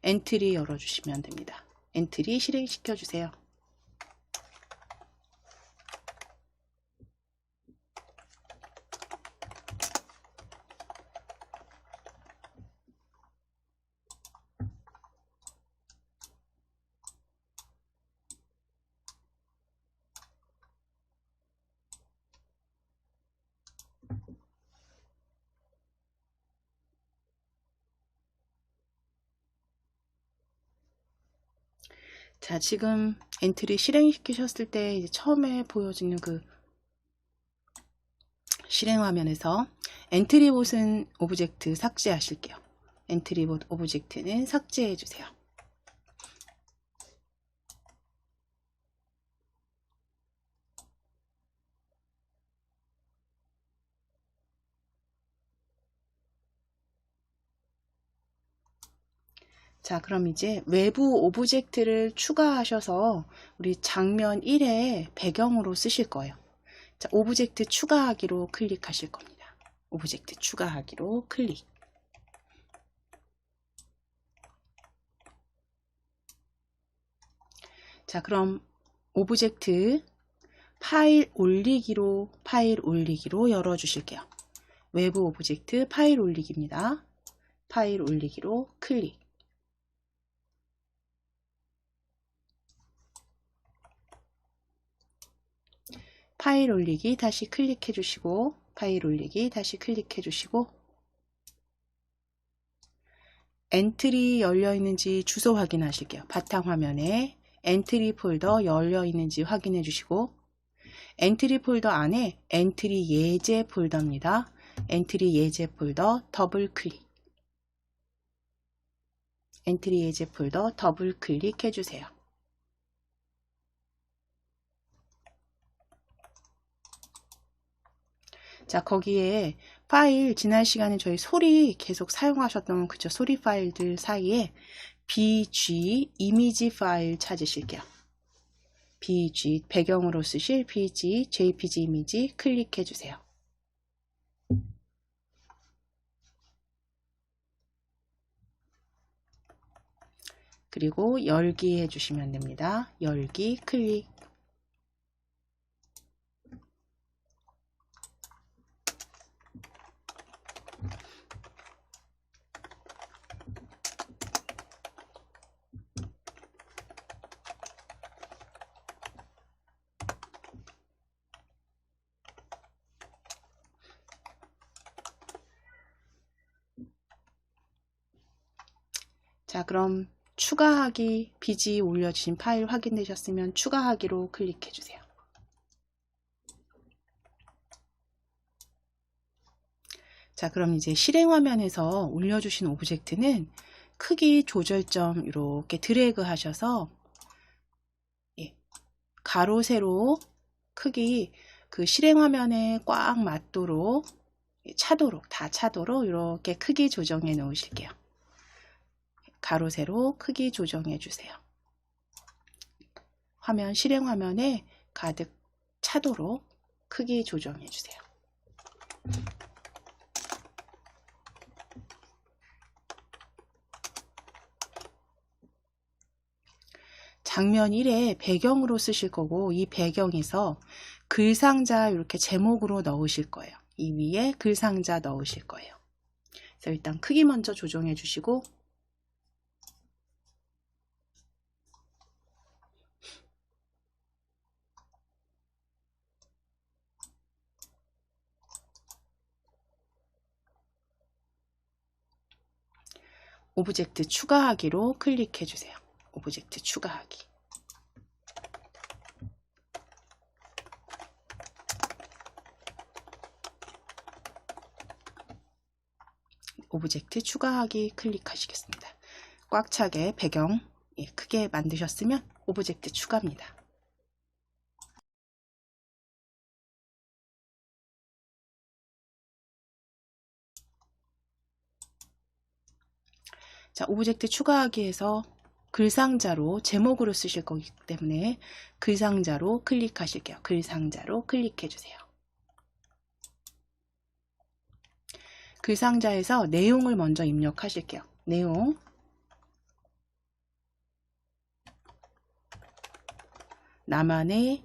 엔트리 열어주시면 됩니다. 엔트리 실행시켜 주세요. 자, 지금 엔트리 실행시키셨을 때 이제 처음에 보여지는 그 실행 화면에서 엔트리봇은 오브젝트 삭제하실게요. 엔트리봇 오브젝트는 삭제해 주세요. 자, 그럼 이제 외부 오브젝트를 추가하셔서 우리 장면 1의 배경으로 쓰실 거예요. 자, 오브젝트 추가하기로 클릭하실 겁니다. 오브젝트 추가하기로 클릭. 자, 그럼 오브젝트 파일 올리기로 열어 주실게요. 외부 오브젝트 파일 올리기입니다. 파일 올리기로 클릭. 파일 올리기 다시 클릭해 주시고, 파일 올리기 다시 클릭해 주시고, 엔트리 열려 있는지 주소 확인하실게요. 바탕화면에 엔트리 폴더 열려 있는지 확인해 주시고, 엔트리 폴더 안에 엔트리 예제 폴더입니다. 엔트리 예제 폴더 더블 클릭. 엔트리 예제 폴더 더블 클릭해 주세요. 자, 거기에 파일, 지난 시간에 저희 소리 계속 사용하셨던 그쵸, 소리 파일들 사이에 BG 이미지 파일 찾으실게요. BG 배경으로 쓰실 BG JPG 이미지 클릭해 주세요. 그리고 열기 해주시면 됩니다. 열기 클릭. 자, 그럼 추가하기 BG 올려주신 파일 확인되셨으면 추가하기로 클릭해 주세요. 자, 그럼 이제 실행 화면에서 올려주신 오브젝트는 크기 조절점 이렇게 드래그 하셔서 가로 세로 크기 그 실행 화면에 꽉 맞도록 차도록 다 차도록 이렇게 크기 조정해 놓으실게요. 가로 세로 크기 조정해 주세요. 화면 실행 화면에 가득 차도록 크기 조정해 주세요. 장면 1에 배경으로 쓰실 거고, 이 배경에서 글상자 이렇게 제목으로 넣으실 거예요. 이 위에 글상자 넣으실 거예요. 그래서 일단 크기 먼저 조정해 주시고, 오브젝트 추가하기로 클릭해 주세요. 오브젝트 추가하기. 오브젝트 추가하기 클릭하시겠습니다. 꽉 차게 배경 크게 만드셨으면 오브젝트 추가입니다. 자, 오브젝트 추가하기에서 글상자로 제목으로 쓰실 거기 때문에 글상자로 클릭하실게요. 글상자로 클릭해 주세요. 글상자에서 내용을 먼저 입력하실게요. 내용 나만의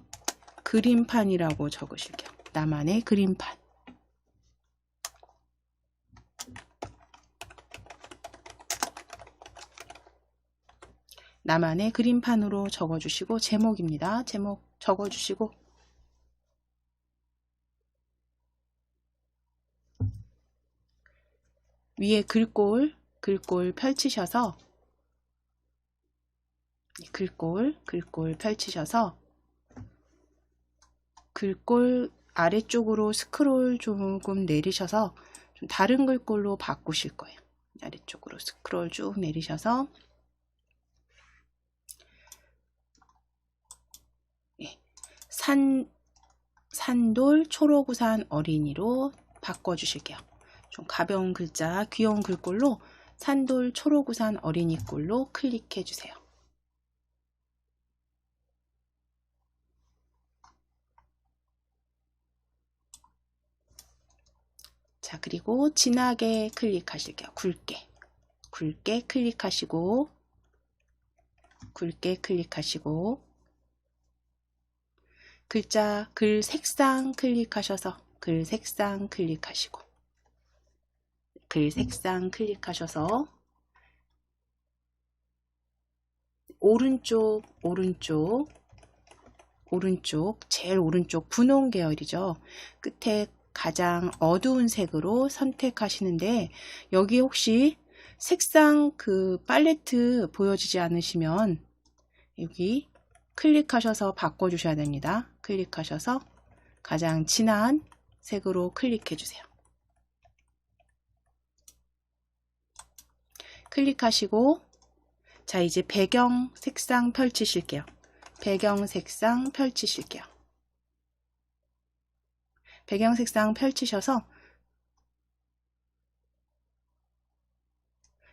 그림판이라고 적으실게요. 나만의 그림판. 나만의 그림판으로 적어주시고, 제목입니다. 제목 적어주시고, 위에 글꼴 펼치셔서, 글꼴 펼치셔서 글꼴 아래쪽으로 스크롤 조금 내리셔서 좀 다른 글꼴로 바꾸실 거예요. 아래쪽으로 스크롤 쭉 내리셔서 산돌 초록우산 어린이로 바꿔주실게요. 좀 가벼운 글자, 귀여운 글꼴로 산돌 초록우산 어린이 꼴로 클릭해 주세요. 자, 그리고 진하게 클릭하실게요. 굵게 클릭하시고, 글자, 글 색상 클릭하셔서 글 색상 클릭하셔서 오른쪽 제일 오른쪽 분홍 계열이죠. 끝에 가장 어두운 색으로 선택하시는데, 여기 혹시 색상 그 팔레트 보여지지 않으시면 여기 클릭하셔서 바꿔주셔야 됩니다. 클릭하셔서 가장 진한 색으로 클릭해 주세요. 클릭하시고, 자, 이제 배경 색상 펼치실게요. 배경 색상 펼치셔서,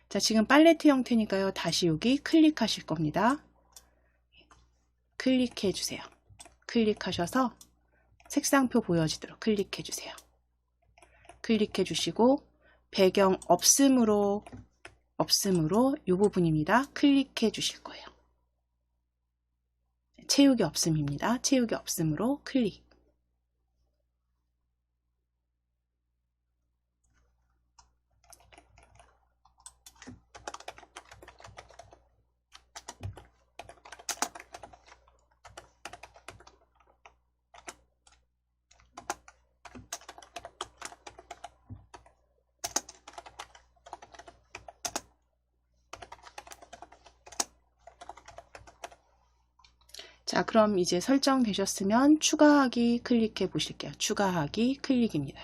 자, 지금 팔레트 형태니까요. 다시 여기 클릭하실 겁니다. 클릭해 주세요. 클릭하셔서 색상표 보여지도록 클릭해 주세요. 클릭해 주시고, 배경 없음으로 이 부분입니다. 클릭해 주실 거예요. 채우기 없음입니다. 채우기 없음으로 클릭. 자, 그럼 이제 설정되셨으면 추가하기 클릭해 보실게요. 추가하기 클릭입니다.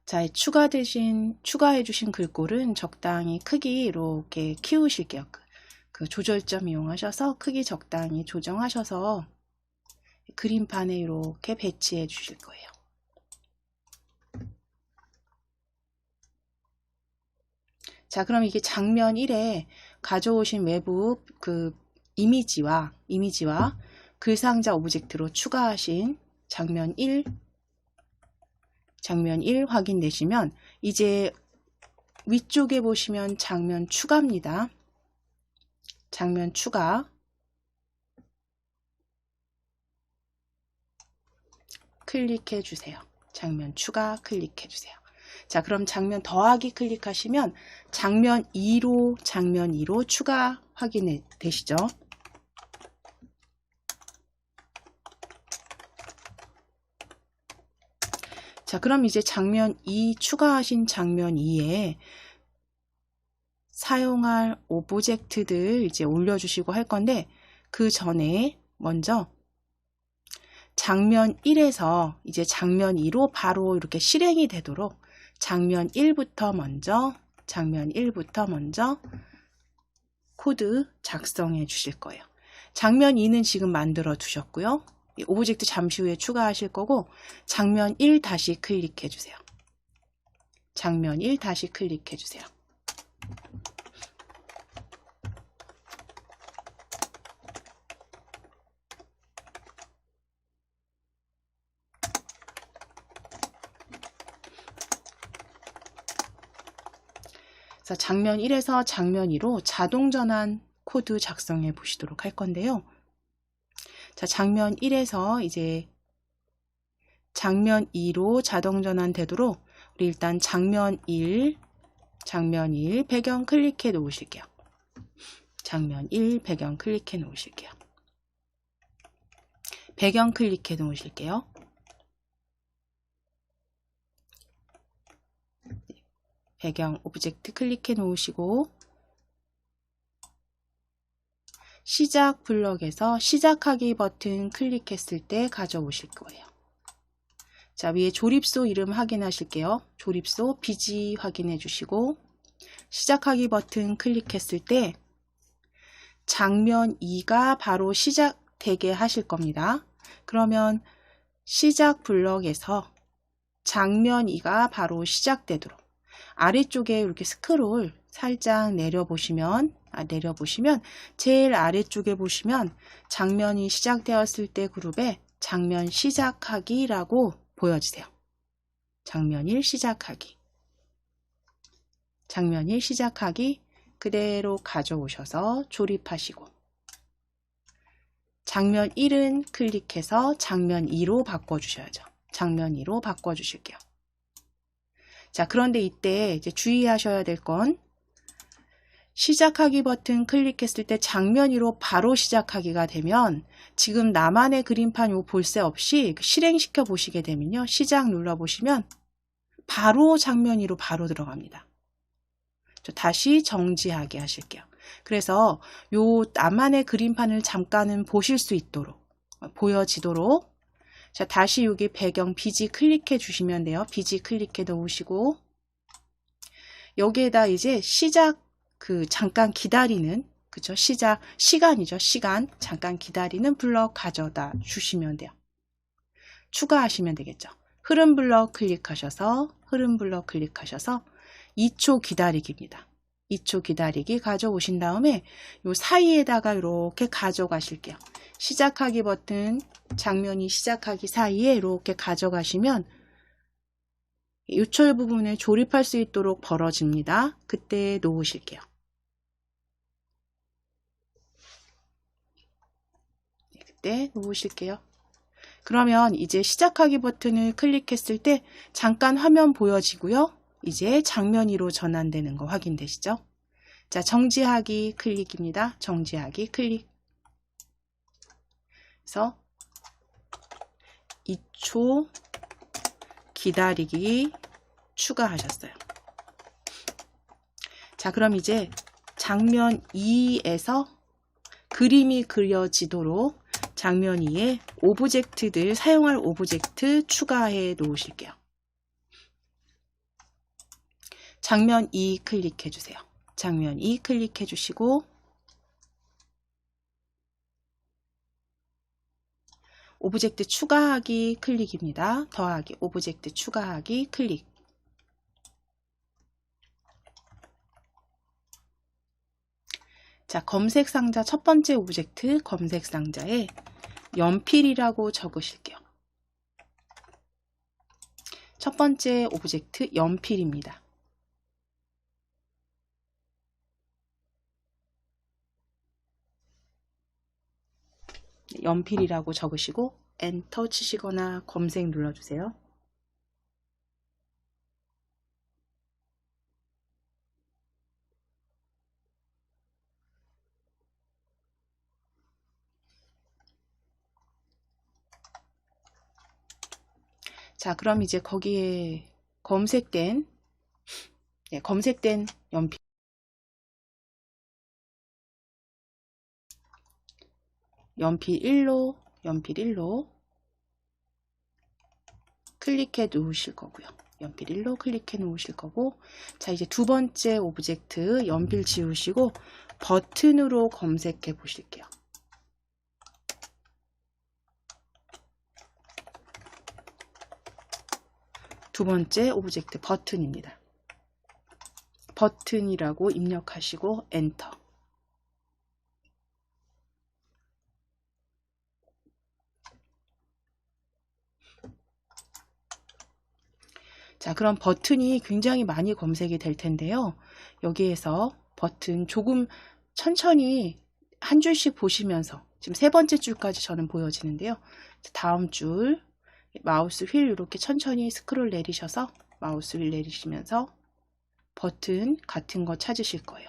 자, 추가해 주신 글꼴은 적당히 크기 이렇게 키우실게요. 그 조절점 이용하셔서 크기 적당히 조정하셔서 그림판에 이렇게 배치해 주실 거예요. 자, 그럼 이게 장면 1에 가져오신 외부 그 이미지와 글상자 오브젝트로 추가하신 장면 1 확인되시면, 이제 위쪽에 보시면 장면 추가입니다. 장면 추가 클릭해 주세요. 장면 추가 클릭해 주세요. 자, 그럼 장면 더하기 클릭하시면 장면 2로 추가 확인이 되시죠? 자, 그럼 이제 장면 2 추가하신 장면 2에 사용할 오브젝트들 이제 올려주시고 할 건데, 그 전에 먼저 장면 1에서 이제 장면 2로 바로 이렇게 실행이 되도록 장면 1부터 먼저 코드 작성해 주실 거예요. 장면 2는 지금 만들어 두셨고요. 오브젝트 잠시 후에 추가하실 거고, 장면 1 다시 클릭해 주세요. 장면 1 다시 클릭해 주세요. 장면 1에서 장면 2로 자동 전환 코드 작성해 보시도록 할 건데요. 자, 장면 1에서 이제 장면 2로 자동 전환되도록 우리 일단 장면 1 배경 클릭해 놓으실게요. 장면 1 배경 클릭해 놓으실게요. 배경 클릭해 놓으실게요. 배경 오브젝트 클릭해 놓으시고 시작 블럭에서 시작하기 버튼 클릭했을 때 가져오실 거예요. 자, 위에 조립소 이름 확인하실게요. 조립소 BG 확인해 주시고 시작하기 버튼 클릭했을 때 장면 2가 바로 시작되게 하실 겁니다. 그러면 시작 블럭에서 장면 2가 바로 시작되도록 아래쪽에 이렇게 스크롤 살짝 내려보시면 제일 아래쪽에 보시면 장면이 시작되었을 때 그룹에 장면 시작하기라고 보여지세요. 장면 1 시작하기. 장면 1 시작하기 그대로 가져오셔서 조립하시고 장면 1은 클릭해서 장면 2로 바꿔주셔야죠. 장면 2로 바꿔주실게요. 자, 그런데 이때 이제 주의하셔야 될 건 시작하기 버튼 클릭했을 때 장면 2로 바로 시작하기가 되면 지금 나만의 그림판 요 볼 새 없이 실행시켜 보시게 되면요. 시작 눌러 보시면 바로 장면 2로 바로 들어갑니다. 다시 정지하게 하실게요. 그래서 요 나만의 그림판을 잠깐은 보실 수 있도록 보여지도록 자, 다시 여기 배경 BG 클릭해 주시면 돼요. BG 클릭해 놓으시고 여기에다 이제 시작 잠깐 기다리는 그죠? 시간이죠. 시간 잠깐 기다리는 블럭 가져다 주시면 돼요. 추가하시면 되겠죠. 흐름 블럭 클릭하셔서 2초 기다리기입니다. 2초 기다리기 가져오신 다음에 요 사이에다가 이렇게 가져가실게요. 시작하기 버튼 장면이 시작하기 사이에 이렇게 가져가시면 요철 부분을 조립할 수 있도록 벌어집니다. 그때 놓으실게요. 그때 놓으실게요. 그러면 이제 시작하기 버튼을 클릭했을 때 잠깐 화면 보여지고요. 이제 장면 2로 전환되는 거 확인되시죠? 자, 정지하기 클릭입니다. 정지하기 클릭. 그래서 2초 기다리기 추가하셨어요. 자, 그럼 이제 장면 2에서 그림이 그려지도록 장면 2에 오브젝트들 사용할 오브젝트 추가해 놓으실게요. 장면 2 클릭해 주세요. 장면 2 클릭해 주시고 오브젝트 추가하기 클릭입니다. 더하기 오브젝트 추가하기 클릭. 자, 검색 상자 첫 번째 오브젝트 검색 상자에 연필이라고 적으실게요. 첫 번째 오브젝트 연필입니다. 연필이라고 적으시고 엔터 치시거나 검색 눌러주세요. 자, 그럼 이제 거기에 검색된 연필 연필 1로 클릭해 놓으실 거고요. 연필 1로 클릭해 놓으실 거고, 자, 이제 두 번째 오브젝트 연필 지우시고 버튼으로 검색해 보실게요. 두 번째 오브젝트 버튼입니다. 버튼이라고 입력하시고 엔터. 자, 그럼 버튼이 굉장히 많이 검색이 될 텐데요. 여기에서 버튼 조금 천천히 한 줄씩 보시면서 지금 세 번째 줄까지 저는 보여지는데요. 다음 줄 마우스 휠 이렇게 천천히 스크롤 내리셔서 마우스 휠 내리시면서 버튼 같은 거 찾으실 거예요.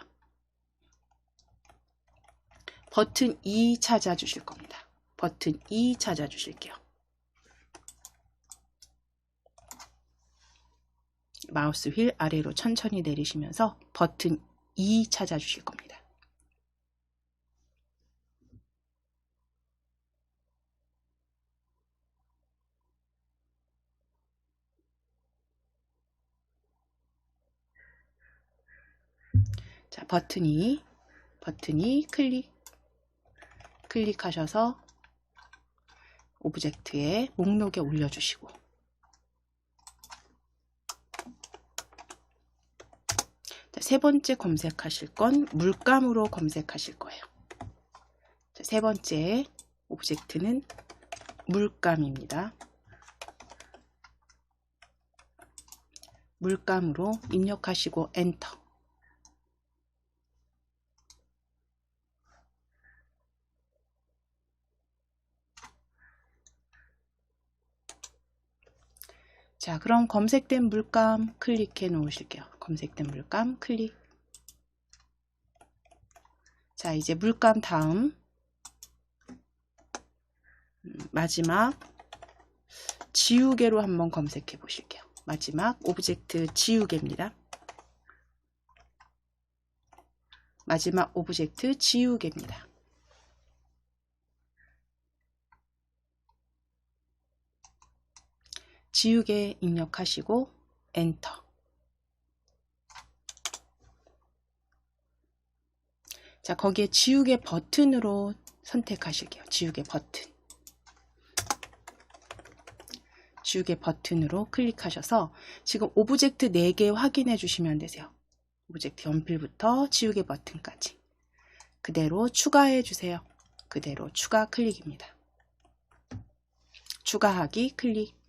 버튼 2 찾아 주실 겁니다. 버튼 2 찾아 주실게요. 마우스 휠 아래로 천천히 내리시면서 버튼 2 찾아 주실 겁니다. 자, 버튼이 클릭하셔서 오브젝트에 목록에 올려주시고, 자, 세 번째 검색하실 건 물감으로 검색하실 거예요. 자, 세 번째 오브젝트는 물감입니다. 물감으로 입력하시고 엔터. 자, 그럼 검색된 물감 클릭해 놓으실게요. 검색된 물감 클릭. 자, 이제 물감 다음 마지막 지우개로 한번 검색해 보실게요. 마지막 오브젝트 지우개입니다. 마지막 오브젝트 지우개입니다. 지우개 입력하시고 엔터. 자, 거기에 지우개 버튼으로 선택하실게요. 지우개 버튼. 지우개 버튼으로 클릭하셔서 지금 오브젝트 4개 확인해 주시면 되세요. 오브젝트 연필부터 지우개 버튼까지. 그대로 추가해 주세요. 그대로 추가 클릭입니다. 추가하기 클릭.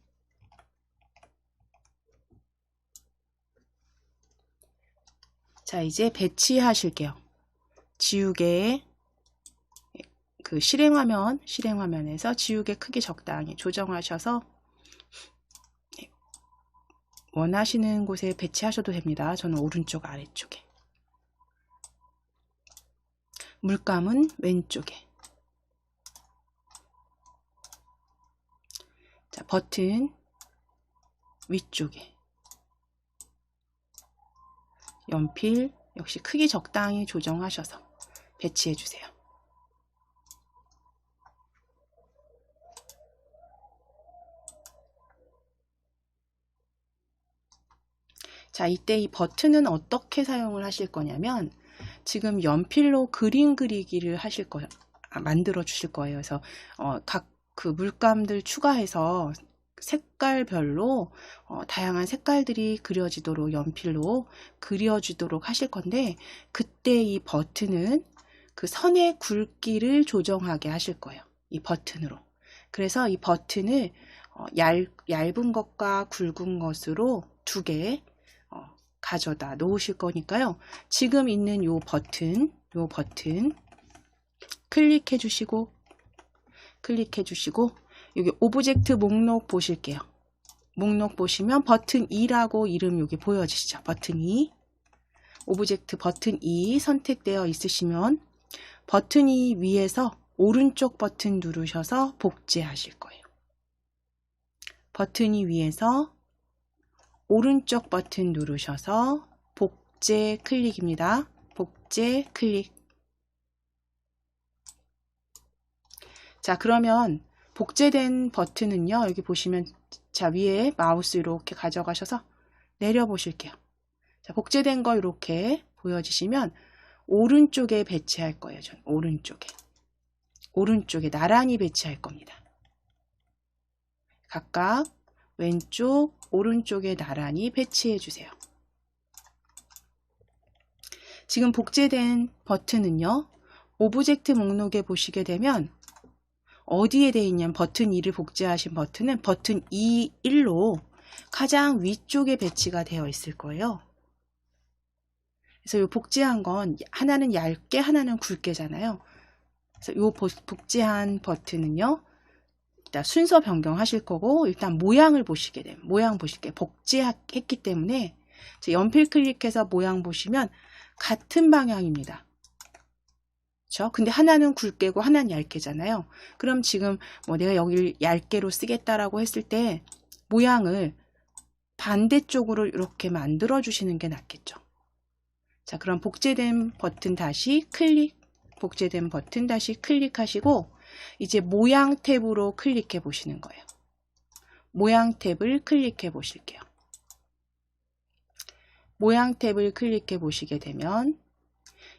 자, 이제 배치하실게요. 지우개의 그 실행화면에서 지우개 크기 적당히 조정하셔서 원하시는 곳에 배치하셔도 됩니다. 저는 오른쪽 아래쪽에. 물감은 왼쪽에. 자, 버튼 위쪽에. 연필 역시 크기 적당히 조정하셔서 배치해 주세요. 자, 이때 이 버튼은 어떻게 사용을 하실 거냐면 지금 연필로 그림 그리기를 하실 거예요. 만들어 주실 거예요. 그래서 각 그 물감들 추가해서 색깔별로 다양한 색깔들이 그려지도록 연필로 그려주도록 하실 건데, 그때 이 버튼은 그 선의 굵기를 조정하게 하실 거예요. 이 버튼으로. 그래서 이 버튼을 얇은 것과 굵은 것으로 2개 가져다 놓으실 거니까요. 지금 있는 요 버튼 클릭해 주시고 여기 오브젝트 목록 보실게요. 목록 보시면 버튼 2라고 이름 여기 보여지시죠? 버튼 2. 오브젝트 버튼 2 선택되어 있으시면 버튼 2 위에서 오른쪽 버튼 누르셔서 복제하실 거예요. 버튼 2 위에서 오른쪽 버튼 누르셔서 복제 클릭입니다. 복제 클릭. 자, 그러면 복제된 버튼은요, 여기 보시면 자, 위에 마우스 이렇게 가져가셔서 내려 보실게요. 자, 복제된 거 이렇게 보여지시면 오른쪽에 배치할 거예요. 전 오른쪽에 나란히 배치할 겁니다. 각각 왼쪽, 오른쪽에 나란히 배치해 주세요. 지금 복제된 버튼은요, 오브젝트 목록에 보시게 되면 어디에 되어 있냐면 버튼 2를 복제하신 버튼은 버튼 2.1로 가장 위쪽에 배치가 되어 있을 거예요. 그래서 요 복제한 건 하나는 얇게 하나는 굵게잖아요. 그래서 요 복제한 버튼은요. 일단 순서 변경하실 거고 일단 모양을 보시게 되면 모양 보실게요. 복제했기 때문에 연필 클릭해서 모양 보시면 같은 방향입니다. 그렇죠? 근데 하나는 굵게고 하나는 얇게잖아요. 그럼 지금 뭐 내가 여기를 얇게로 쓰겠다라고 했을 때 모양을 반대쪽으로 이렇게 만들어 주시는 게 낫겠죠. 자, 그럼 복제된 버튼 다시 클릭, 복제된 버튼 다시 클릭하시고 이제 모양 탭으로 클릭해 보시는 거예요. 모양 탭을 클릭해 보실게요. 모양 탭을 클릭해 보시게 되면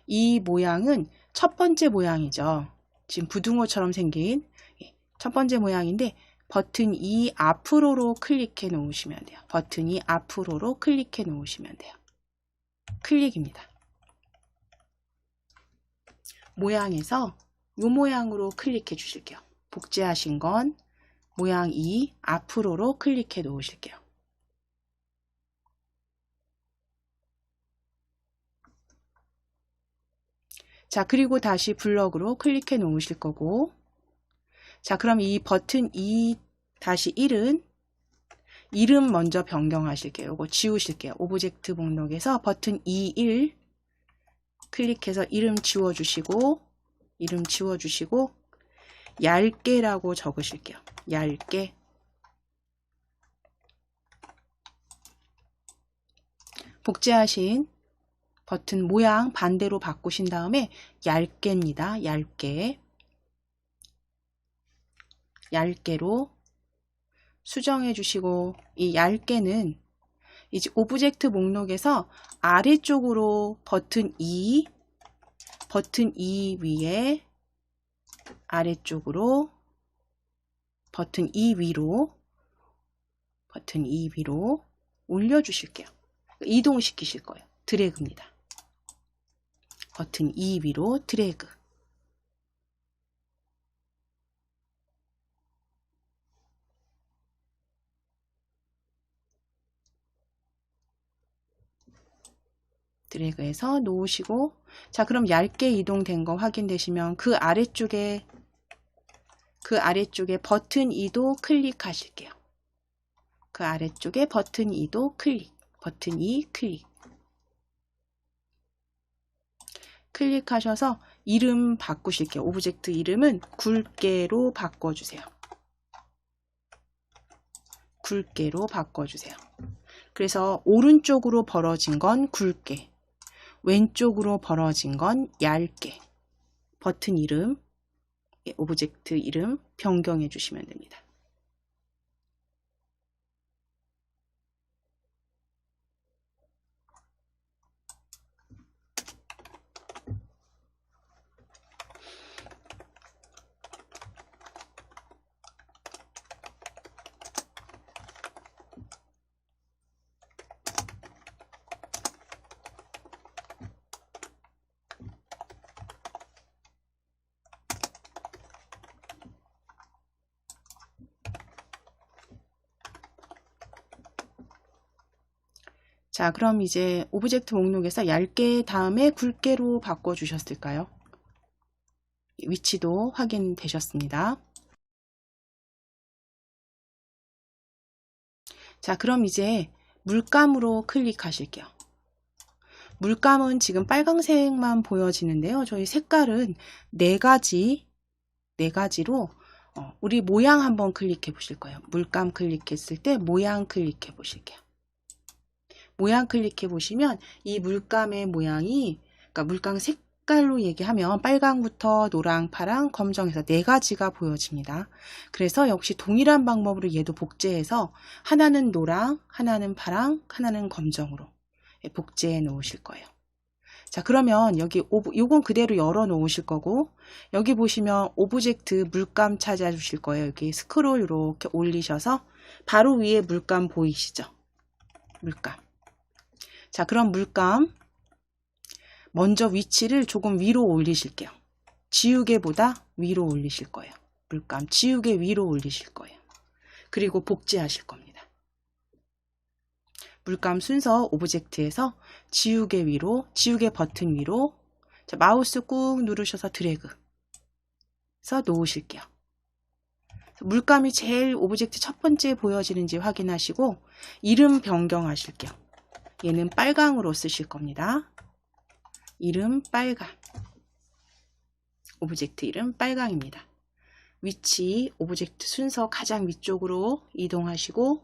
이 모양은 첫 번째 모양이죠. 지금 부등호처럼 생긴 첫 번째 모양인데 버튼 2 앞으로로 클릭해 놓으시면 돼요. 버튼 2 앞으로로 클릭해 놓으시면 돼요. 클릭입니다. 모양에서 이 모양으로 클릭해 주실게요. 복제하신 건 모양 2 앞으로로 클릭해 놓으실게요. 자, 그리고 다시 블럭으로 클릭해 놓으실 거고 자, 그럼 이 버튼 2-1은 이름 먼저 변경하실게요. 이거 지우실게요. 오브젝트 목록에서 버튼 2.1 클릭해서 이름 지워주시고 얇게라고 적으실게요. 얇게. 복제하신 버튼 모양 반대로 바꾸신 다음에 얇게입니다. 얇게. 얇게로 수정해 주시고 이 얇게는 이제 오브젝트 목록에서 아래쪽으로 버튼 2 위에 아래쪽으로 버튼 2 위로 올려 주실게요. 이동시키실 거예요. 드래그입니다. 버튼 2 위로 드래그. 드래그해서 놓으시고 자, 그럼 얇게 이동된 거 확인되시면 그 아래쪽에 버튼 2도 클릭하실게요. 그 아래쪽에 버튼 2도 클릭. 버튼 2 클릭. 클릭하셔서 이름 바꾸실게요. 오브젝트 이름은 굵게로 바꿔주세요. 굵게로 바꿔주세요. 그래서 오른쪽으로 벌어진 건 굵게, 왼쪽으로 벌어진 건 얇게. 버튼 이름, 오브젝트 이름 변경해 주시면 됩니다. 자, 그럼 이제 오브젝트 목록에서 얇게 다음에 굵게로 바꿔주셨을까요? 위치도 확인되셨습니다. 자, 그럼 이제 물감으로 클릭하실게요. 물감은 지금 빨강색만 보여지는데요. 저희 색깔은 네 가지로 우리 모양 한번 클릭해 보실 거예요. 물감 클릭했을 때 모양 클릭해 보실게요. 모양 클릭해 보시면 이 물감의 모양이, 그러니까 물감 색깔로 얘기하면 빨강부터 노랑, 파랑, 검정에서 네 가지가 보여집니다. 그래서 역시 동일한 방법으로 얘도 복제해서 하나는 노랑, 하나는 파랑, 하나는 검정으로 복제해 놓으실 거예요. 자, 그러면 여기 요건 그대로 열어 놓으실 거고 여기 보시면 오브젝트 물감 찾아 주실 거예요. 여기 스크롤 이렇게 올리셔서 바로 위에 물감 보이시죠? 물감. 자, 그럼 물감 먼저 위치를 조금 위로 올리실게요. 지우개보다 위로 올리실 거예요. 물감 지우개 위로 올리실 거예요. 그리고 복제하실 겁니다. 물감 순서 오브젝트에서 지우개 위로, 지우개 버튼 위로 자, 마우스 꾹 누르셔서 드래그 해서 놓으실게요. 물감이 제일 오브젝트 첫 번째 보여지는지 확인하시고 이름 변경하실게요. 얘는 빨강으로 쓰실 겁니다. 이름 빨강. 오브젝트 이름 빨강입니다. 위치 오브젝트 순서 가장 위쪽으로 이동하시고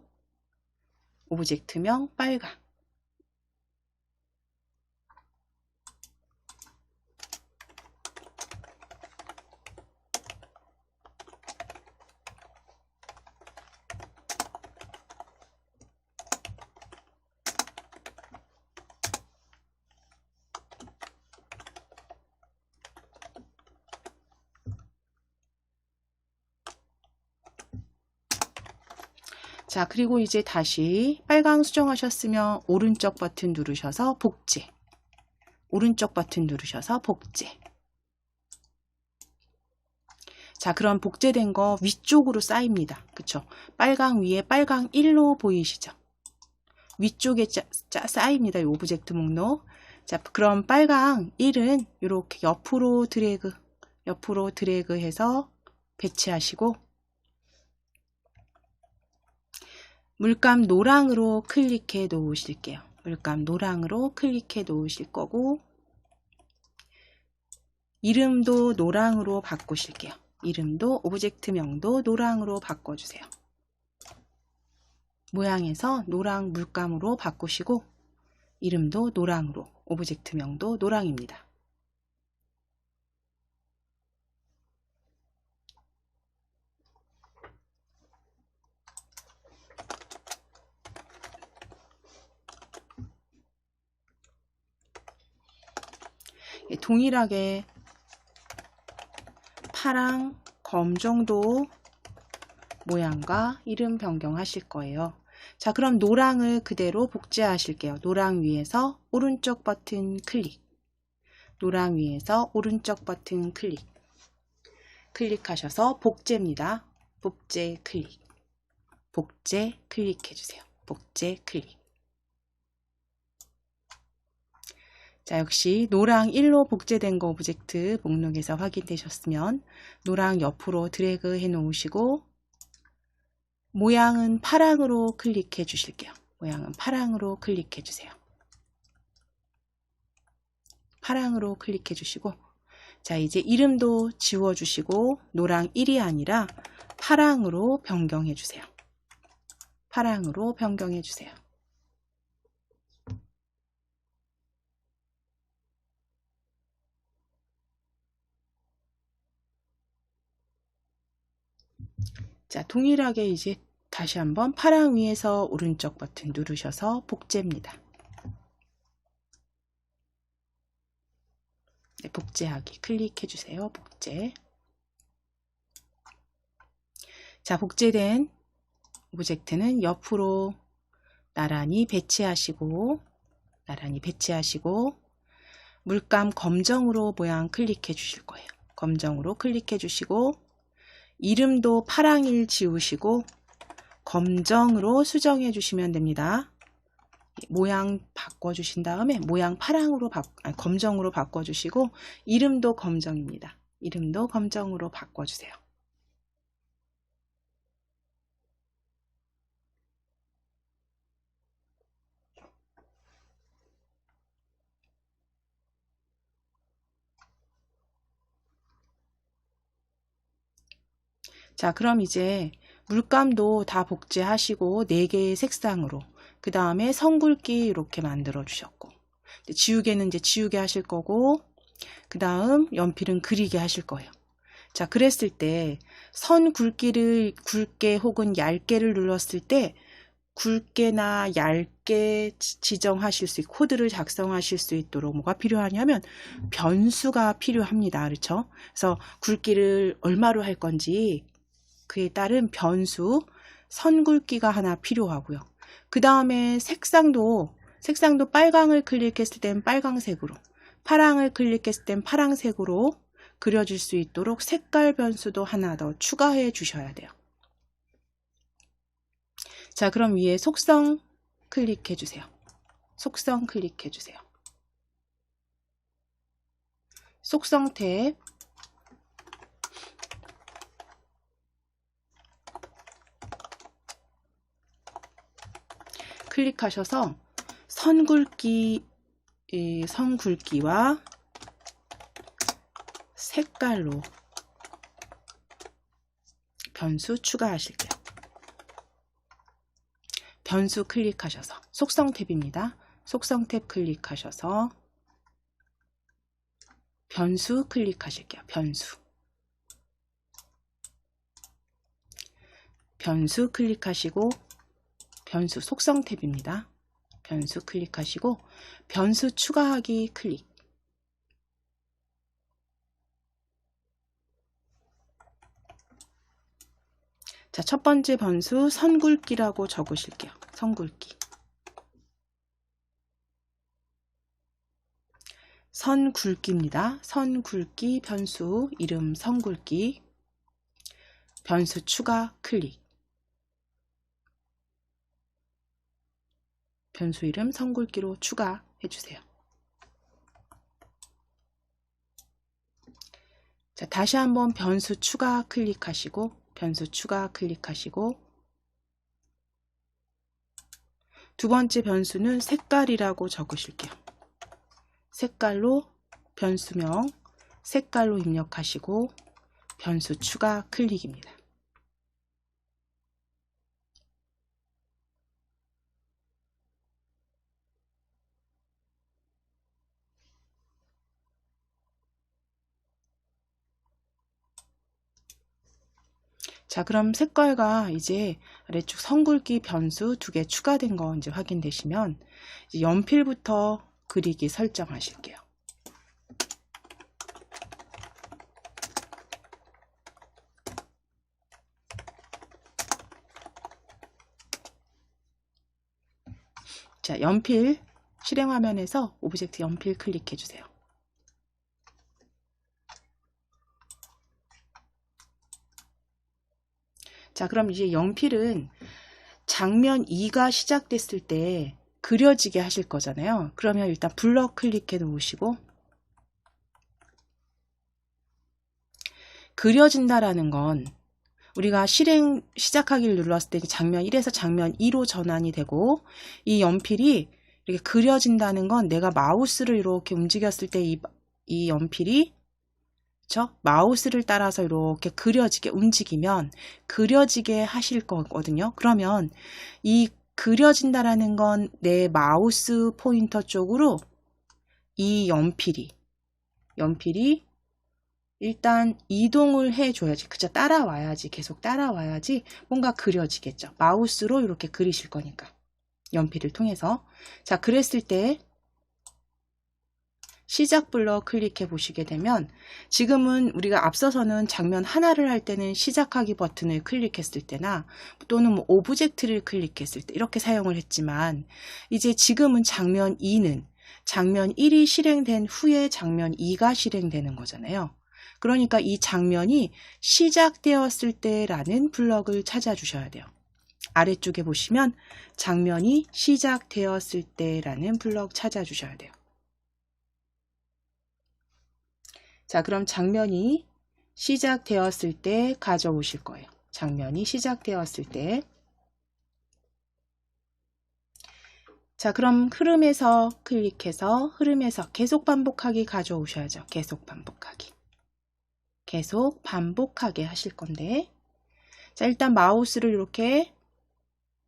오브젝트명 빨강. 자, 그리고 이제 다시 빨강 수정하셨으면 오른쪽 버튼 누르셔서 복제. 오른쪽 버튼 누르셔서 복제. 자, 그럼 복제된 거 위쪽으로 쌓입니다. 그쵸? 빨강 위에 빨강 1로 보이시죠? 위쪽에 쌓입니다. 이 오브젝트 목록. 자, 그럼 빨강 1은 이렇게 옆으로 드래그 해서 배치하시고 물감 노랑으로 클릭해 놓으실게요. 물감 노랑으로 클릭해 놓으실 거고 이름도 노랑으로 바꾸실게요. 이름도 오브젝트명도 노랑으로 바꿔주세요. 모양에서 노랑 물감으로 바꾸시고 이름도 노랑으로 오브젝트명도 노랑입니다. 동일하게 파랑, 검 정도 모양과 이름 변경하실 거예요. 자, 그럼 노랑을 그대로 복제하실게요. 노랑 위에서 오른쪽 버튼 클릭. 노랑 위에서 오른쪽 버튼 클릭. 클릭하셔서 복제입니다. 복제 클릭. 복제 클릭해주세요. 복제 클릭. 자, 역시 노랑 1로 복제된 거 오브젝트 목록에서 확인되셨으면 노랑 옆으로 드래그 해 놓으시고 모양은 파랑으로 클릭해 주실게요. 모양은 파랑으로 클릭해 주세요. 파랑으로 클릭해 주시고 자, 이제 이름도 지워 주시고 노랑 1이 아니라 파랑으로 변경해 주세요. 파랑으로 변경해 주세요. 자, 동일하게 이제 다시 한번 파랑 위에서 오른쪽 버튼 누르셔서 복제입니다. 네, 복제하기 클릭해 주세요. 복제. 자, 복제된 오브젝트는 옆으로 나란히 배치하시고 물감 검정으로 모양 클릭해 주실 거예요. 검정으로 클릭해 주시고 이름도 파랑일 지우시고 검정으로 수정해 주시면 됩니다. 모양 바꿔주신 다음에 모양 파랑으로 검정으로 바꿔주시고 이름도 검정입니다. 이름도 검정으로 바꿔주세요. 자, 그럼 이제 물감도 다 복제하시고 4개의 색상으로 그 다음에 선 굵기 이렇게 만들어 주셨고 지우개는 이제 지우개 하실 거고 그 다음 연필은 그리게 하실 거예요. 자, 그랬을 때 선 굵기를 굵게 혹은 얇게를 눌렀을 때 굵게나 얇게 지정하실 수 있고 코드를 작성하실 수 있도록 뭐가 필요하냐면 변수가 필요합니다. 그렇죠? 그래서 굵기를 얼마로 할 건지 그에 따른 변수 선 굵기가 하나 필요하고요. 그 다음에 색상도 빨강을 클릭했을 땐 빨강색으로 파랑을 클릭했을 땐 파랑색으로 그려질 수 있도록 색깔 변수도 하나 더 추가해 주셔야 돼요. 자, 그럼 위에 속성 클릭해 주세요. 속성 클릭해 주세요. 속성 탭 클릭하셔서 선 굵기와 색깔로 변수 추가하실게요. 변수 클릭하셔서 속성 탭입니다. 속성 탭 클릭하셔서 변수 클릭하실게요. 변수 클릭하시고 변수 속성 탭입니다. 변수 클릭하시고 변수 추가하기 클릭. 자, 첫 번째 변수 선 굵기라고 적으실게요. 선 굵기. 선 굵기입니다. 선 굵기 변수 이름 선 굵기. 변수 추가 클릭. 변수 이름 선 굵기로 추가해 주세요. 자, 다시 한번 변수 추가 클릭하시고 두 번째 변수는 색깔이라고 적으실게요. 색깔로 변수명 색깔로 입력하시고 변수 추가 클릭입니다. 자, 그럼 색깔과 이제 아래쪽 선 굵기 변수 2개 추가된 거 이제 확인되시면 이제 연필부터 그리기 설정하실게요. 자, 연필 실행 화면에서 오브젝트 연필 클릭해 주세요. 자, 그럼 이제 연필은 장면 2가 시작됐을 때 그려지게 하실 거잖아요. 그러면 일단 블럭 클릭해 놓으시고 그려진다라는 건 우리가 실행 시작하기를 눌렀을 때 장면 1에서 장면 2로 전환이 되고 이 연필이 이렇게 그려진다는 건 내가 마우스를 이렇게 움직였을 때 이 연필이 그쵸? 마우스를 따라서 이렇게 그려지게 움직이면 그려지게 하실 거거든요. 그러면 이 그려진다라는 건 내 마우스 포인터 쪽으로 이 연필이 일단 이동을 해줘야지. 그쵸? 따라와야지. 계속 따라와야지 뭔가 그려지겠죠. 마우스로 이렇게 그리실 거니까. 연필을 통해서. 자, 그랬을 때 시작 블럭 클릭해 보시게 되면 지금은 우리가 앞서서는 장면 하나를 할 때는 시작하기 버튼을 클릭했을 때나 또는 뭐 오브젝트를 클릭했을 때 이렇게 사용을 했지만 이제 지금은 장면 2는 장면 1이 실행된 후에 장면 2가 실행되는 거잖아요. 그러니까 이 장면이 시작되었을 때라는 블럭을 찾아주셔야 돼요. 아래쪽에 보시면 장면이 시작되었을 때라는 블럭 찾아주셔야 돼요. 자, 그럼 장면이 시작되었을 때 가져오실 거예요. 장면이 시작되었을 때. 자, 그럼 흐름에서 클릭해서 흐름에서 계속 반복하기 가져오셔야죠. 계속 반복하기. 계속 반복하게 하실 건데. 자, 일단 마우스를 이렇게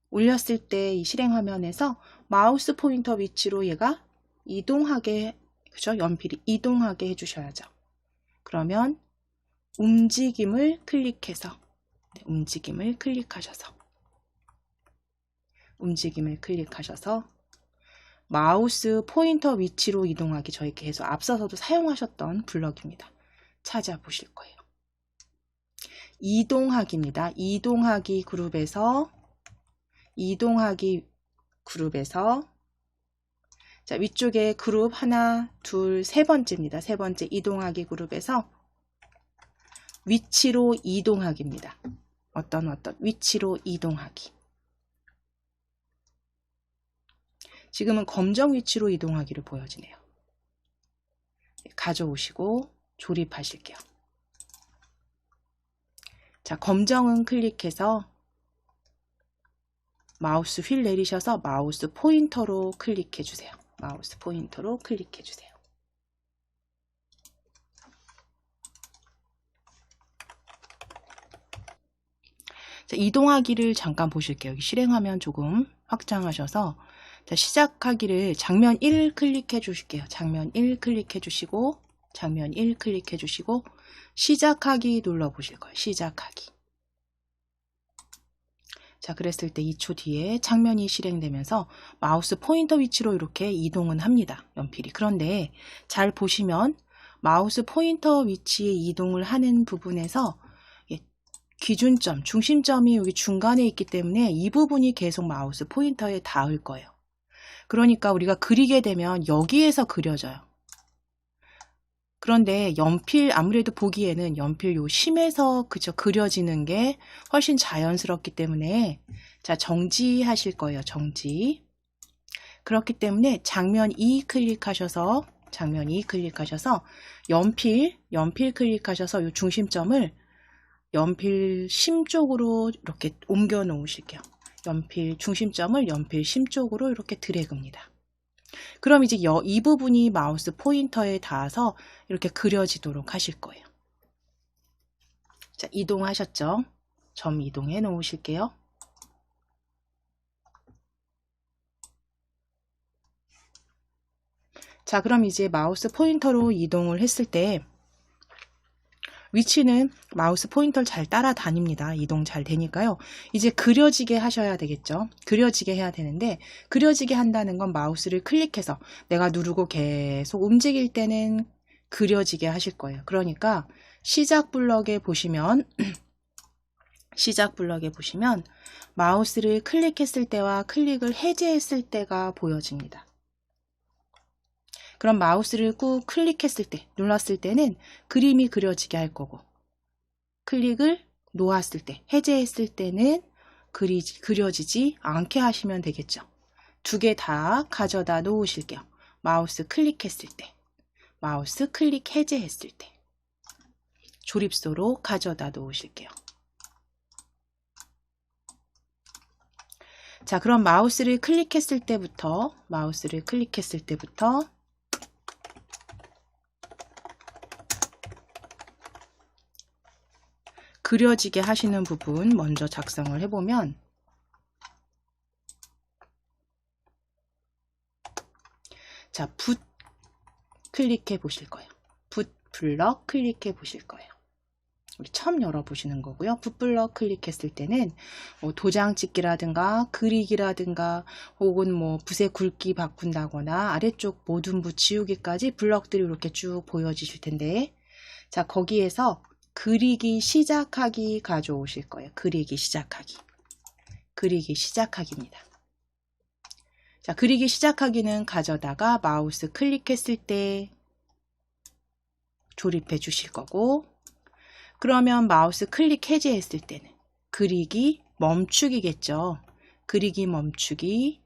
올렸을 때 이 실행 화면에서 마우스 포인터 위치로 얘가 이동하게, 그죠? 연필이 이동하게 해주셔야죠. 그러면 움직임을 클릭해서 움직임을 클릭하셔서 마우스 포인터 위치로 이동하기 저희 계속 앞서서도 사용하셨던 블럭입니다. 찾아보실 거예요. 이동하기입니다. 이동하기 그룹에서 자, 위쪽에 그룹 하나, 둘, 세 번째입니다. 세 번째 이동하기 그룹에서 위치로 이동하기입니다. 어떤 위치로 이동하기. 자, 위치로 이동하기 그룹에서 위치로 이동하기. 자, 위쪽에 그룹 하나, 둘, 세 번째입니다. 세 번째 이동하기 그룹에서 위치로 이동하기. 어떤 위치로 이동하기. 어떤 위치로 이동하기. 자, 위치로 이동하기 그룹에서 위치로 이동하기. 지금은 검정 위치로 이동하기를 보여지네요. 가져오시고 조립하실게요. 자, 검정은 클릭해서 마우스 휠 내리셔서 마우스 포인터로 클릭해 주세요. 마우스 포인터로 클릭해 주세요. 자, 이동하기를 잠깐 보실게요. 여기 실행화면 조금 확장하셔서 자, 시작하기를 장면 1 클릭해 주실게요. 장면 1 클릭해 주시고 장면 1 클릭해 주시고 시작하기 눌러 보실 거예요. 시작하기. 자, 그랬을 때 2초 뒤에 장면이 실행되면서 마우스 포인터 위치로 이렇게 이동은 합니다. 연필이. 그런데 잘 보시면 마우스 포인터 위치에 이동을 하는 부분에서 기준점, 중심점이 여기 중간에 있기 때문에 이 부분이 계속 마우스 포인터에 닿을 거예요. 그러니까 우리가 그리게 되면 여기에서 그려져요. 그런데 연필 아무래도 보기에는 연필 요 심에서 그저 그려지는 게 훨씬 자연스럽기 때문에 자, 정지하실 거예요. 정지. 그렇기 때문에 장면 2 클릭하셔서 장면 2 클릭하셔서 연필 클릭하셔서 요 중심점을 연필 심 쪽으로 이렇게 옮겨 놓으실게요. 연필 중심점을 연필 심 쪽으로 이렇게 드래그입니다. 그럼 이제 이 부분이 마우스 포인터에 닿아서 이렇게 그려지도록 하실 거예요. 자, 이동하셨죠? 점 이동해 놓으실게요. 자, 그럼 이제 마우스 포인터로 이동을 했을 때 위치는 마우스 포인터를 잘 따라다닙니다. 이동 잘 되니까요. 이제 그려지게 하셔야 되겠죠. 그려지게 해야 되는데 그려지게 한다는 건 마우스를 클릭해서 내가 누르고 계속 움직일 때는 그려지게 하실 거예요. 그러니까 시작 블럭에 보시면 시작 블럭에 보시면 마우스를 클릭했을 때와 클릭을 해제했을 때가 보여집니다. 그럼 마우스를 꾹 클릭했을 때, 눌렀을 때는 그림이 그려지게 할 거고 클릭을 놓았을 때, 해제했을 때는 그려지지 않게 하시면 되겠죠. 두 개 다 가져다 놓으실게요. 마우스 클릭했을 때, 마우스 클릭 해제했을 때 조립소로 가져다 놓으실게요. 자, 그럼 마우스를 클릭했을 때부터 그려지게 하시는 부분 먼저 작성을 해보면 자, 붓 클릭해 보실 거예요. 붓 블럭 클릭해 보실 거예요. 우리 처음 열어보시는 거고요. 붓 블럭 클릭했을 때는 뭐 도장 찍기라든가 그리기라든가 혹은 뭐 붓의 굵기 바꾼다거나 아래쪽 모든 붓 지우기까지 블럭들이 이렇게 쭉 보여지실 텐데 자, 거기에서 그리기 시작하기 가져오실 거예요. 그리기 시작하기. 그리기 시작하기입니다. 자, 그리기 시작하기는 가져다가 마우스 클릭했을 때 조립해 주실 거고 그러면 마우스 클릭 해제했을 때는 그리기 멈추기겠죠. 그리기 멈추기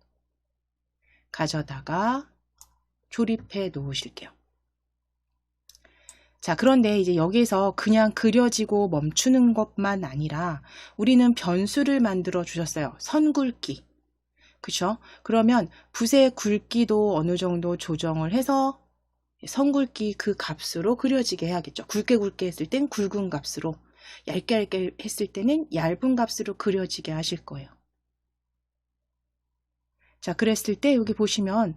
가져다가 조립해 놓으실게요. 자, 그런데 이제 여기서 그냥 그려지고 멈추는 것만 아니라 우리는 변수를 만들어 주셨어요. 선 굵기. 그쵸? 그러면 붓의 굵기도 어느 정도 조정을 해서 선 굵기 그 값으로 그려지게 해야겠죠. 굵게 했을 땐 굵은 값으로, 얇게 했을 때는 얇은 값으로 그려지게 하실 거예요. 자, 그랬을 때 여기 보시면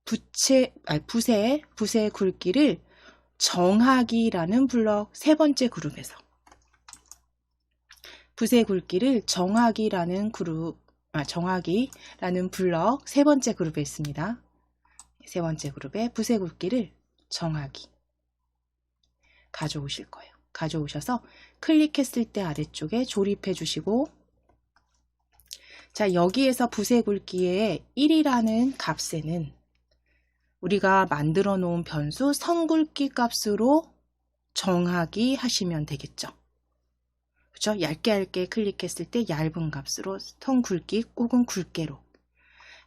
붓의 굵기를 정하기라는 블럭 세 번째 그룹에서 붓의 굵기를 정하기라는 블럭 세 번째 그룹에 있습니다. 세 번째 그룹에 붓의 굵기를 정하기 가져오실 거예요. 가져오셔서 클릭했을 때 아래쪽에 조립해 주시고 자, 여기에서 붓의 굵기의 1이라는 값에는 우리가 만들어 놓은 변수 선 굵기 값으로 정하기 하시면 되겠죠. 그렇죠? 얇게 클릭했을 때 얇은 값으로 선 굵기 혹은 굵게로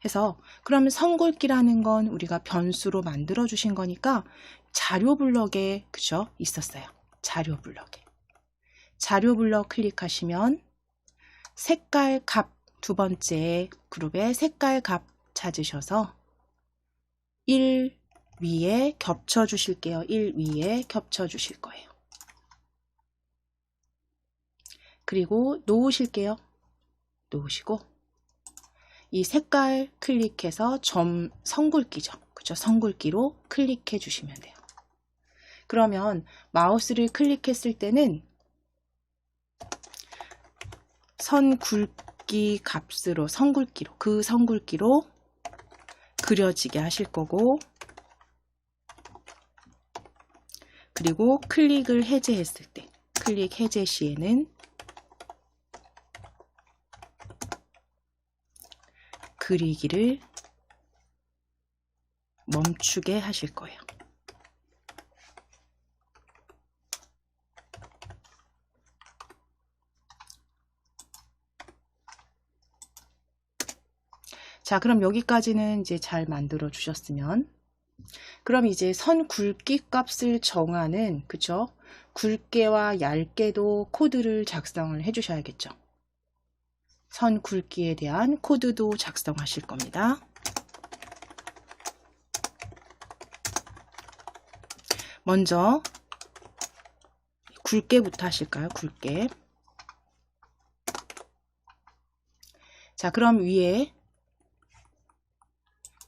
해서 그러면 선굵기라는 건 우리가 변수로 만들어 주신 거니까 자료 블럭에 그죠? 있었어요. 자료 블럭에. 자료 블럭 클릭하시면 색깔 값 두 번째 그룹의 색깔 값 찾으셔서 1 위에 겹쳐 주실게요. 1 위에 겹쳐 주실 거예요. 그리고 놓으실게요. 놓으시고 이 색깔 클릭해서 점 선굵기죠. 그죠? 선굵기로 클릭해 주시면 돼요. 그러면 마우스를 클릭했을 때는 선 굵기 값으로 선굵기로 그 선굵기로 그려지게 하실 거고 그리고 클릭을 해제했을 때 클릭 해제 시에는 그리기를 멈추게 하실 거예요. 자, 그럼 여기까지는 이제 잘 만들어 주셨으면 그럼 이제 선 굵기 값을 정하는 그쵸? 굵게와 얇게도 코드를 작성을 해 주셔야겠죠. 선 굵기에 대한 코드도 작성하실 겁니다. 먼저 굵게부터 하실까요? 굵게. 자, 그럼 위에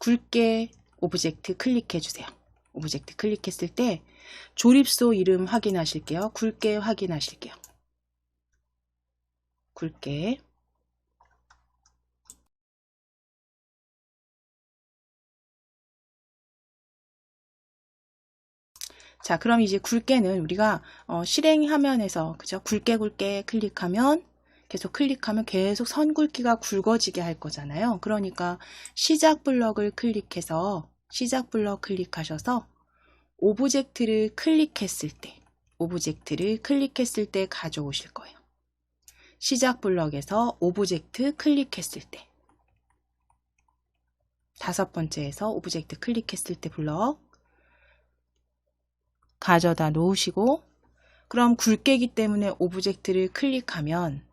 굵게 오브젝트 클릭해 주세요. 오브젝트 클릭했을 때 조립소 이름 확인하실게요. 굵게 확인하실게요. 굵게. 자, 그럼 이제 굵게는 우리가 실행 화면에서 그죠? 굵게 클릭하면 계속 선 굵기가 굵어지게 할 거잖아요. 그러니까 시작 블럭을 클릭해서 시작 블럭 클릭하셔서 오브젝트를 클릭했을 때 가져오실 거예요. 시작 블럭에서 오브젝트 클릭했을 때 다섯 번째에서 오브젝트 클릭했을 때 블럭 가져다 놓으시고 그럼 굵게이기 때문에 오브젝트를 클릭하면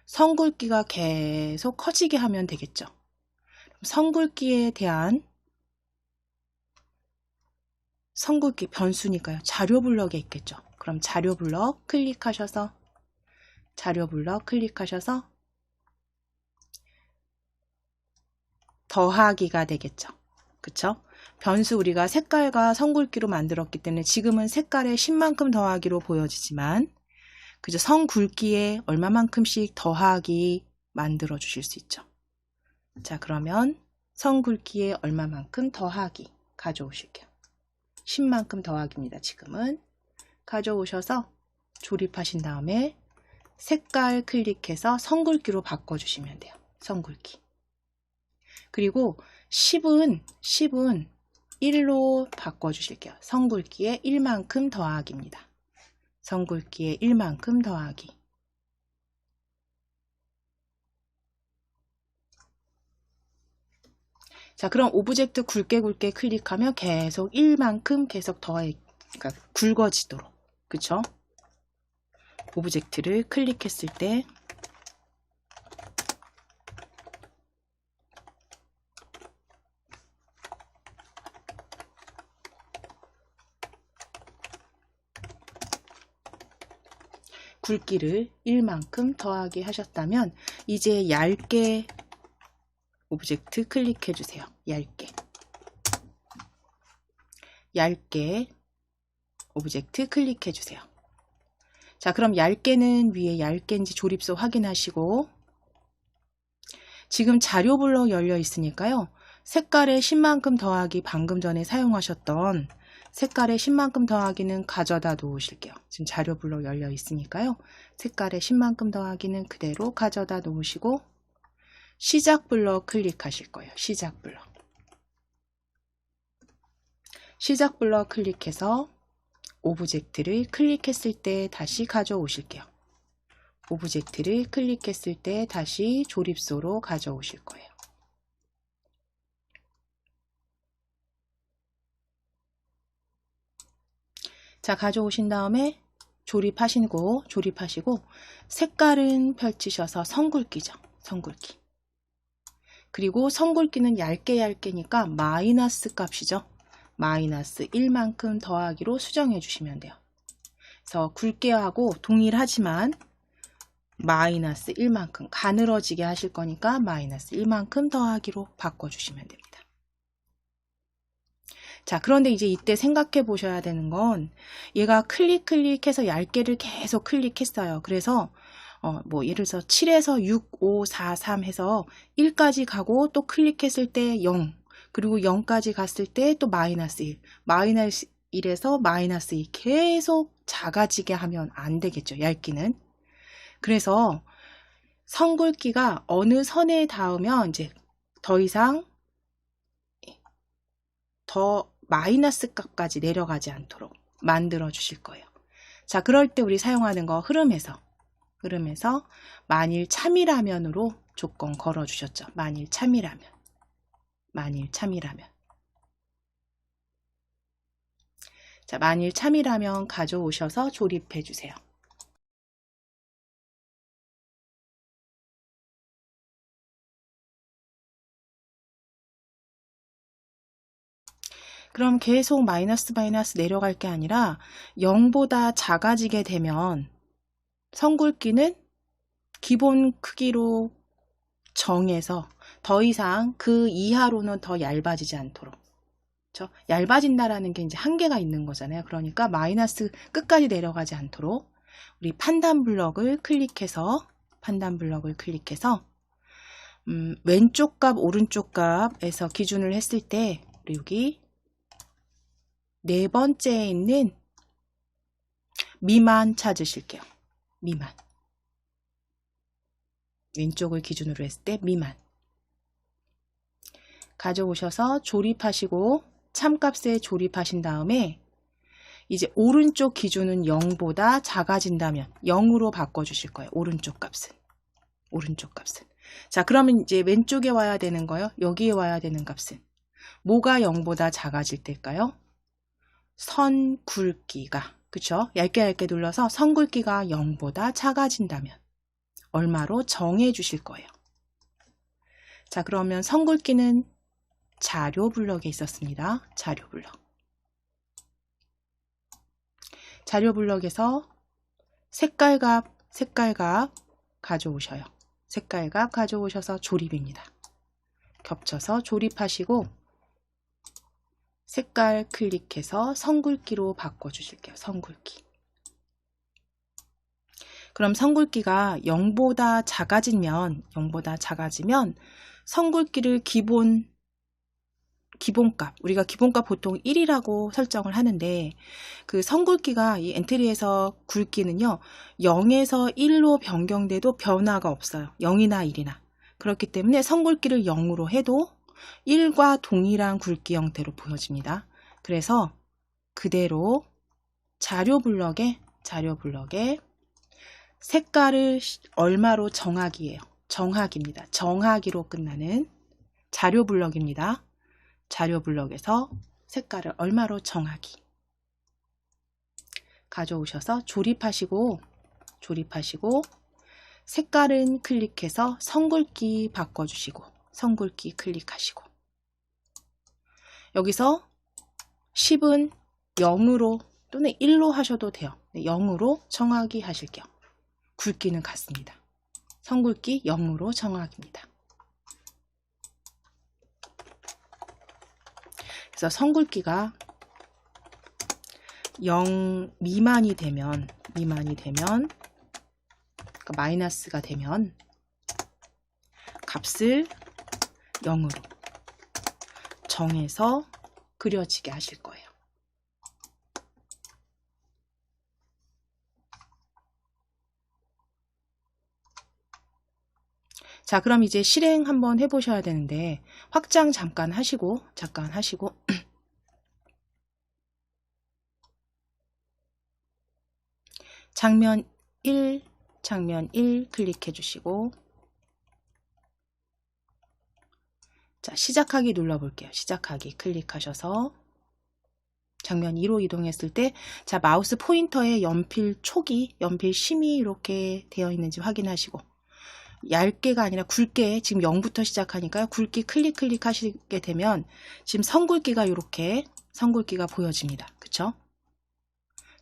선 굵기가 계속 커지게 하면 되겠죠. 선 굵기에 대한 선 굵기 변수니까요. 자료 블럭에 있겠죠. 그럼 자료 블럭 클릭하셔서 더하기가 되겠죠. 그쵸? 변수 우리가 색깔과 선 굵기로 만들었기 때문에 지금은 색깔의 10만큼 더하기로 보여지지만 그죠? 선 굵기에 얼마만큼씩 더하기 만들어 주실 수 있죠. 자, 그러면 선 굵기에 얼마만큼 더하기 가져오실게요. 10만큼 더하기입니다. 지금은 가져오셔서 조립하신 다음에 색깔 클릭해서 선 굵기로 바꿔주시면 돼요. 선 굵기. 그리고 10은 1로 바꿔주실게요. 선 굵기에 1만큼 더하기입니다. 선 굵기에 1만큼 더하기. 자, 그럼 오브젝트 굵게 클릭하면 계속 1만큼 계속 그러니까 굵어지도록. 그쵸? 오브젝트를 클릭했을 때 굵기를 1만큼 더하게 하셨다면 이제 얇게 오브젝트 클릭해 주세요. 얇게 오브젝트 클릭해 주세요. 자, 그럼 얇게는 위에 얇게인지 조립소 확인하시고 지금 자료 블럭 열려 있으니까요. 색깔의 10만큼 더하기 방금 전에 사용하셨던 색깔의 10만큼 더하기는 가져다 놓으실게요. 지금 자료 블럭 열려 있으니까요. 색깔의 10만큼 더하기는 그대로 가져다 놓으시고 시작 블럭 클릭하실 거예요. 시작 블럭 클릭해서 오브젝트를 클릭했을 때 다시 가져오실게요. 오브젝트를 클릭했을 때 다시 조립소로 가져오실 거예요. 자, 가져오신 다음에 조립하시고 색깔은 펼치셔서 선굵기죠. 선굵기. 그리고 선굵기는 얇게니까 마이너스 값이죠. 마이너스 1만큼 더하기로 수정해 주시면 돼요. 그래서 굵게 하고 동일하지만 마이너스 1만큼 가늘어지게 하실 거니까 마이너스 1만큼 더하기로 바꿔주시면 됩니다. 자, 그런데 이제 이때 생각해 보셔야 되는 건 얘가 클릭해서 얇게를 계속 클릭했어요. 그래서 뭐 예를 들어서 7에서 6, 5, 4, 3 해서 1까지 가고 또 클릭했을 때 0, 그리고 0까지 갔을 때 또 마이너스 1, 마이너스 1에서 마이너스 2 계속 작아지게 하면 안 되겠죠. 얇기는. 그래서 선굵기가 어느 선에 닿으면 이제 더 이상 더 마이너스 값까지 내려가지 않도록 만들어 주실 거예요. 자, 그럴 때 우리 사용하는 거 흐름에서 만일 참이라면으로 조건 걸어 주셨죠. 만일 참이라면. 자, 만일 참이라면 가져오셔서 조립해 주세요. 그럼 계속 마이너스 내려갈 게 아니라 0보다 작아지게 되면 선굵기는 기본 크기로 정해서 더 이상 그 이하로는 더 얇아지지 않도록. 그렇죠? 얇아진다라는 게 이제 한계가 있는 거잖아요. 그러니까 마이너스 끝까지 내려가지 않도록 우리 판단 블럭을 클릭해서 왼쪽 값, 오른쪽 값에서 기준을 했을 때 우리 여기 네 번째에 있는 미만 찾으실게요. 미만. 왼쪽을 기준으로 했을 때 미만. 가져오셔서 조립하시고 참값에 조립하신 다음에 이제 오른쪽 기준은 0보다 작아진다면 0으로 바꿔주실 거예요. 오른쪽 값은. 자, 그러면 이제 왼쪽에 와야 되는 거요. 여기에 와야 되는 값은 뭐가 0보다 작아질 때일까요? 선 굵기가, 그쵸? 얇게 눌러서 선 굵기가 0보다 작아진다면 얼마로 정해 주실 거예요. 자, 그러면 선 굵기는 자료 블럭에 있었습니다. 자료 블럭에서 색깔값 가져오셔요. 색깔값 가져오셔서 조립입니다. 겹쳐서 조립하시고 색깔 클릭해서 선굵기로 바꿔주실게요. 선굵기. 그럼 선굵기가 0보다 작아지면 선굵기를 기본값, 우리가 기본값 보통 1이라고 설정을 하는데 그 선굵기가 이 엔트리에서 굵기는요 0에서 1로 변경돼도 변화가 없어요. 0이나 1이나. 그렇기 때문에 선굵기를 0으로 해도 1과 동일한 굵기 형태로 보여집니다. 그래서 그대로 자료 블럭에 색깔을 얼마로 정하기예요. 정하기입니다. 정하기로 끝나는 자료 블럭입니다. 자료 블럭에서 색깔을 얼마로 정하기. 가져오셔서 조립하시고 색깔은 클릭해서 선굵기 바꿔주시고 선굵기 클릭하시고 여기서 10은 0으로 또는 1로 하셔도 돼요. 0으로 정하기 하실게요. 굵기는 같습니다. 선굵기 0으로 정하기입니다. 그래서 선굵기가 0 미만이 되면 그러니까 마이너스가 되면 값을 0으로 정해서 그려지게 하실 거예요. 자, 그럼 이제 실행 한번 해보셔야 되는데 확장 잠깐 하시고 장면 1 클릭해 주시고 자, 시작하기 눌러볼게요. 시작하기 클릭하셔서 장면 2로 이동했을 때, 자, 마우스 포인터에 연필 촉이, 연필 심이 이렇게 되어 있는지 확인하시고, 얇게가 아니라 굵게, 지금 0부터 시작하니까요. 굵게 클릭 하시게 되면 지금 선굵기가 이렇게 선굵기가 보여집니다. 그쵸?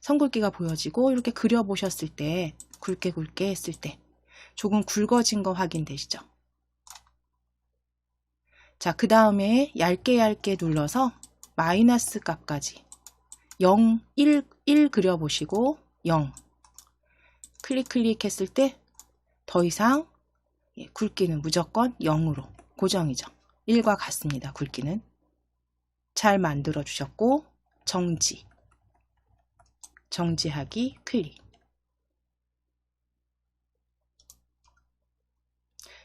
선굵기가 보여지고, 이렇게 그려보셨을 때, 굵게 했을 때 조금 굵어진 거 확인되시죠? 자, 그 다음에 얇게 눌러서 마이너스 값까지 0, 1 그려보시고 0 클릭했을 때 더 이상 굵기는 무조건 0으로 고정이죠. 1과 같습니다. 굵기는 잘 만들어 주셨고, 정지하기 클릭.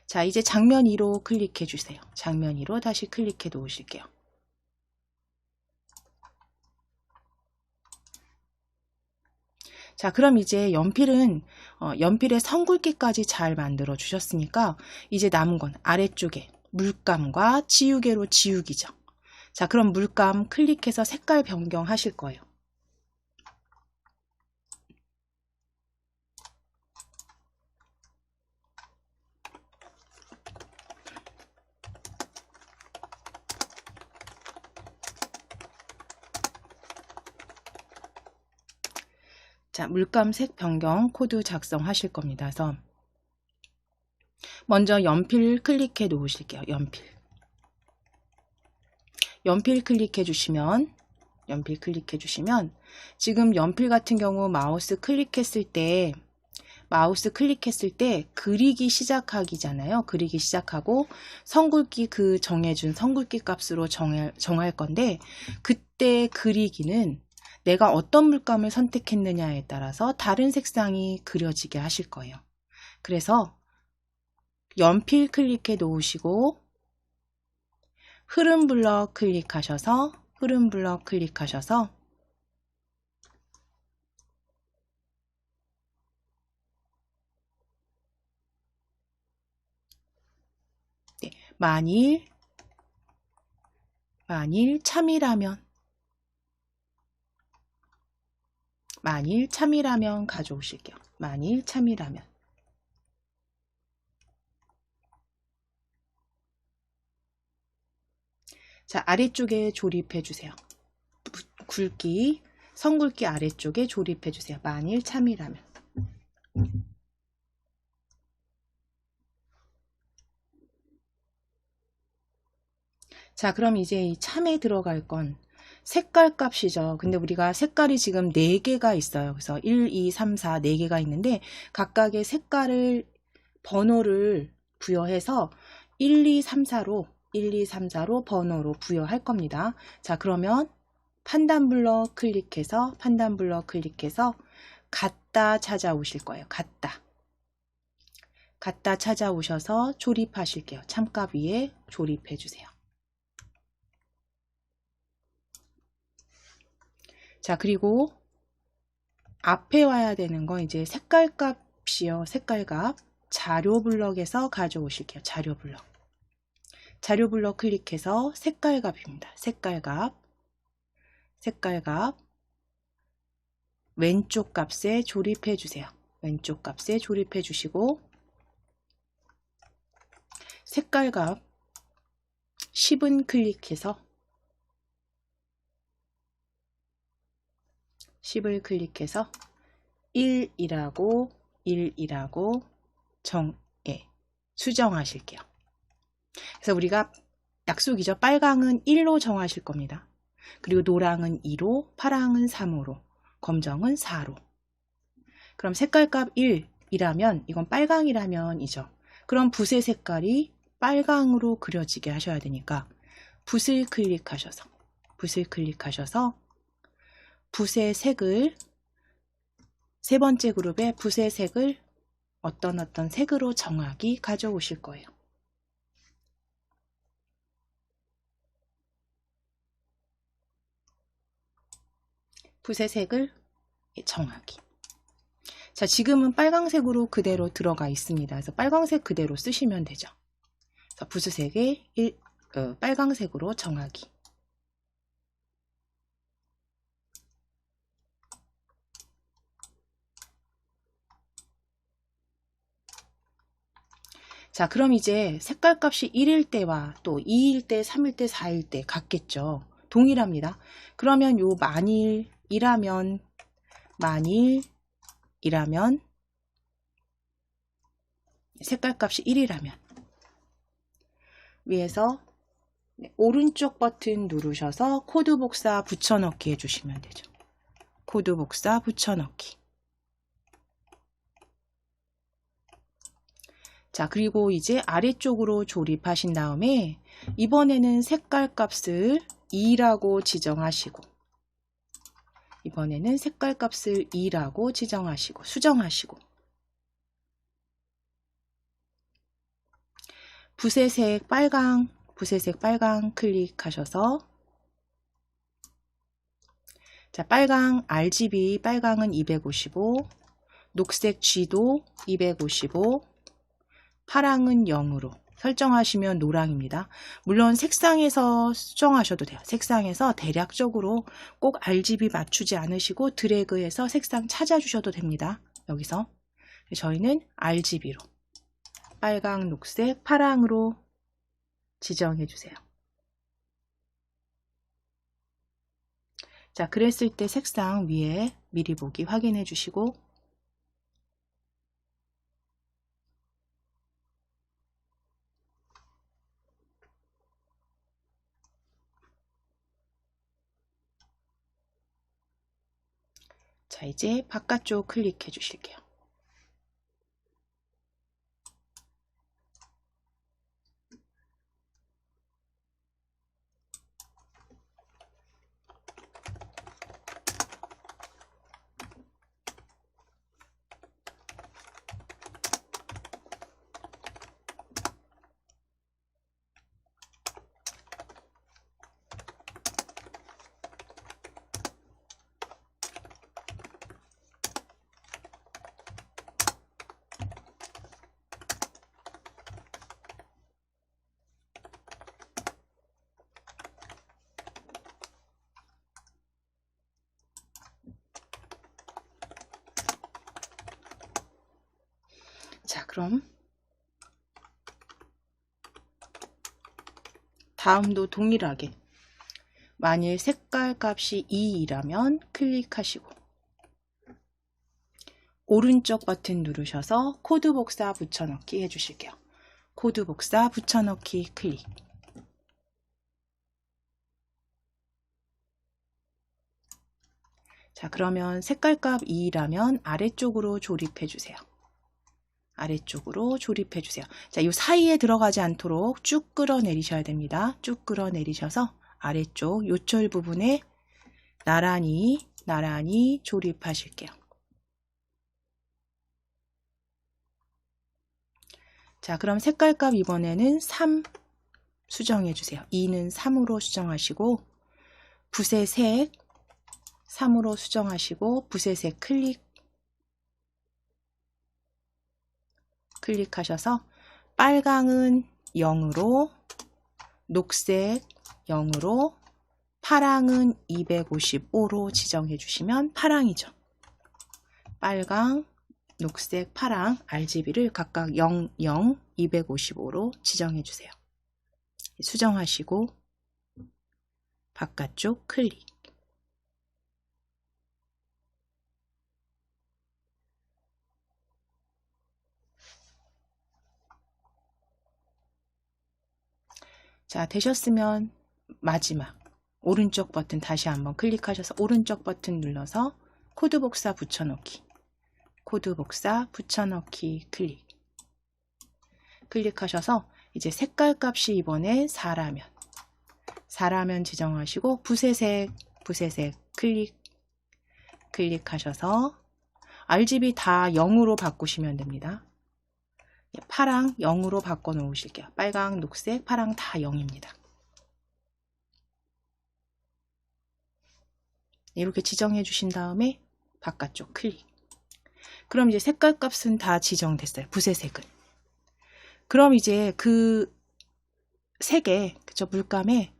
자, 이제 장면 2로 클릭해 주세요. 장면 2로 다시 클릭해 놓으실게요. 자, 그럼 이제 연필의 선굵기까지 잘 만들어 주셨으니까 이제 남은 건 아래쪽에 물감과 지우개로 지우기죠. 자, 그럼 물감 클릭해서 색깔 변경하실 거예요. 자, 물감 색 변경 코드 작성하실 겁니다. 그래서 먼저 연필 클릭해 놓으실게요. 연필 클릭해 주시면 지금 연필 같은 경우 마우스 클릭했을 때 그리기 시작하기잖아요. 그리기 시작하고 선굵기 정해준 선굵기 값으로 정할 건데, 그때 그리기는 내가 어떤 물감을 선택했느냐에 따라서 다른 색상이 그려지게 하실 거예요. 그래서 연필 클릭해 놓으시고 흐름 블럭 클릭하셔서 네, 만일 참이라면 가져오실게요. 만일 참이라면. 자, 아래쪽에 조립해 주세요. 선굵기 아래쪽에 조립해 주세요. 만일 참이라면. 자, 그럼 이제 이 참에 들어갈 건 색깔 값이죠. 근데 우리가 색깔이 지금 4개가 있어요. 그래서 1, 2, 3, 4 4개가 있는데 각각의 색깔을 번호를 부여해서 1, 2, 3, 4로 번호로 부여할 겁니다. 자, 그러면 판단 블럭 클릭해서 같다 찾아오실 거예요. 같다 찾아오셔서 조립하실게요. 참값 위에 조립해 주세요. 자, 그리고 앞에 와야 되는 건 이제 색깔 값이요. 자료 블럭에서 가져오실게요. 자료 블럭 클릭해서 색깔 값입니다. 색깔 값 왼쪽 값에 조립해 주세요. 왼쪽 값에 조립해 주시고 색깔 값 10은 클릭해서 10을 클릭해서 1이라고 수정하실게요. 그래서 우리가 약속이죠. 빨강은 1로 정하실 겁니다. 그리고 노랑은 2로, 파랑은 3으로, 검정은 4로. 그럼 색깔값 1이라면 이건 빨강이라면이죠. 그럼 붓의 색깔이 빨강으로 그려지게 하셔야 되니까 붓을 클릭하셔서 붓의 색을 세 번째 그룹에 붓의 색을 어떤 색으로 정하기 가져오실 거예요. 붓의 색을 정하기. 자, 지금은 빨강색으로 그대로 들어가 있습니다. 그래서 빨강색 그대로 쓰시면 되죠. 그래서 붓의 색을 빨강색으로 정하기. 자, 그럼 이제 색깔 값이 1일 때와 또 2일 때, 3일 때, 4일 때 같겠죠. 동일합니다. 그러면 요 만일이라면 색깔 값이 1이라면 위에서 오른쪽 버튼 누르셔서 코드 복사 붙여넣기 해주시면 되죠. 코드 복사 붙여넣기. 자, 그리고 이제 아래쪽으로 조립하신 다음에 이번에는 색깔 값을 2라고 지정하시고 이번에는 색깔 값을 2라고 지정하시고 수정하시고 붓의 빨강 클릭하셔서 자, 빨강 RGB 빨강은 255, 녹색 G도 255, 파랑은 0으로 설정하시면 노랑입니다. 물론 색상에서 수정하셔도 돼요. 색상에서 대략적으로 꼭 RGB 맞추지 않으시고 드래그해서 색상 찾아주셔도 됩니다. 여기서 저희는 RGB로 빨강, 녹색, 파랑으로 지정해 주세요. 자, 그랬을 때 색상 위에 미리 보기 확인해 주시고 자, 이제 바깥쪽 클릭해 주실게요. 자, 그럼 다음도 동일하게 만일 색깔 값이 2이라면 클릭하시고 오른쪽 버튼 누르셔서 코드 복사 붙여넣기 해주실게요. 코드 복사 붙여넣기 클릭. 자, 그러면 색깔 값 2라면 아래쪽으로 조립해 주세요. 아래쪽으로 조립해 주세요. 자, 이 사이에 들어가지 않도록 쭉 끌어내리셔야 됩니다. 쭉 끌어내리셔서 아래쪽 요철 부분에 나란히 조립하실게요. 자, 그럼 색깔 값 이번에는 3 수정해 주세요. 2는 3으로 수정하시고 붓의 색 3으로 수정하시고 붓의 색 클릭하셔서 빨강은 0으로 녹색 0으로 파랑은 255로 지정해 주시면 파랑이죠. 빨강, 녹색, 파랑 RGB를 각각 0, 0, 255로 지정해 주세요. 수정하시고 바깥쪽 클릭. 자, 되셨으면 마지막 오른쪽 버튼 다시 한번 클릭하셔서 오른쪽 버튼 눌러서 코드 복사 붙여넣기. 코드 복사 붙여넣기 클릭하셔서 이제 색깔 값이 이번에 4라면 지정하시고 붓의 색 클릭하셔서 RGB 다 0으로 바꾸시면 됩니다. 파랑 0으로 바꿔 놓으실게요. 빨강, 녹색, 파랑 다 0입니다. 이렇게 지정해 주신 다음에 바깥쪽 클릭. 그럼 이제 색깔 값은 다 지정됐어요. 붓의 색은. 그럼 이제 그 색에 그쵸 물감에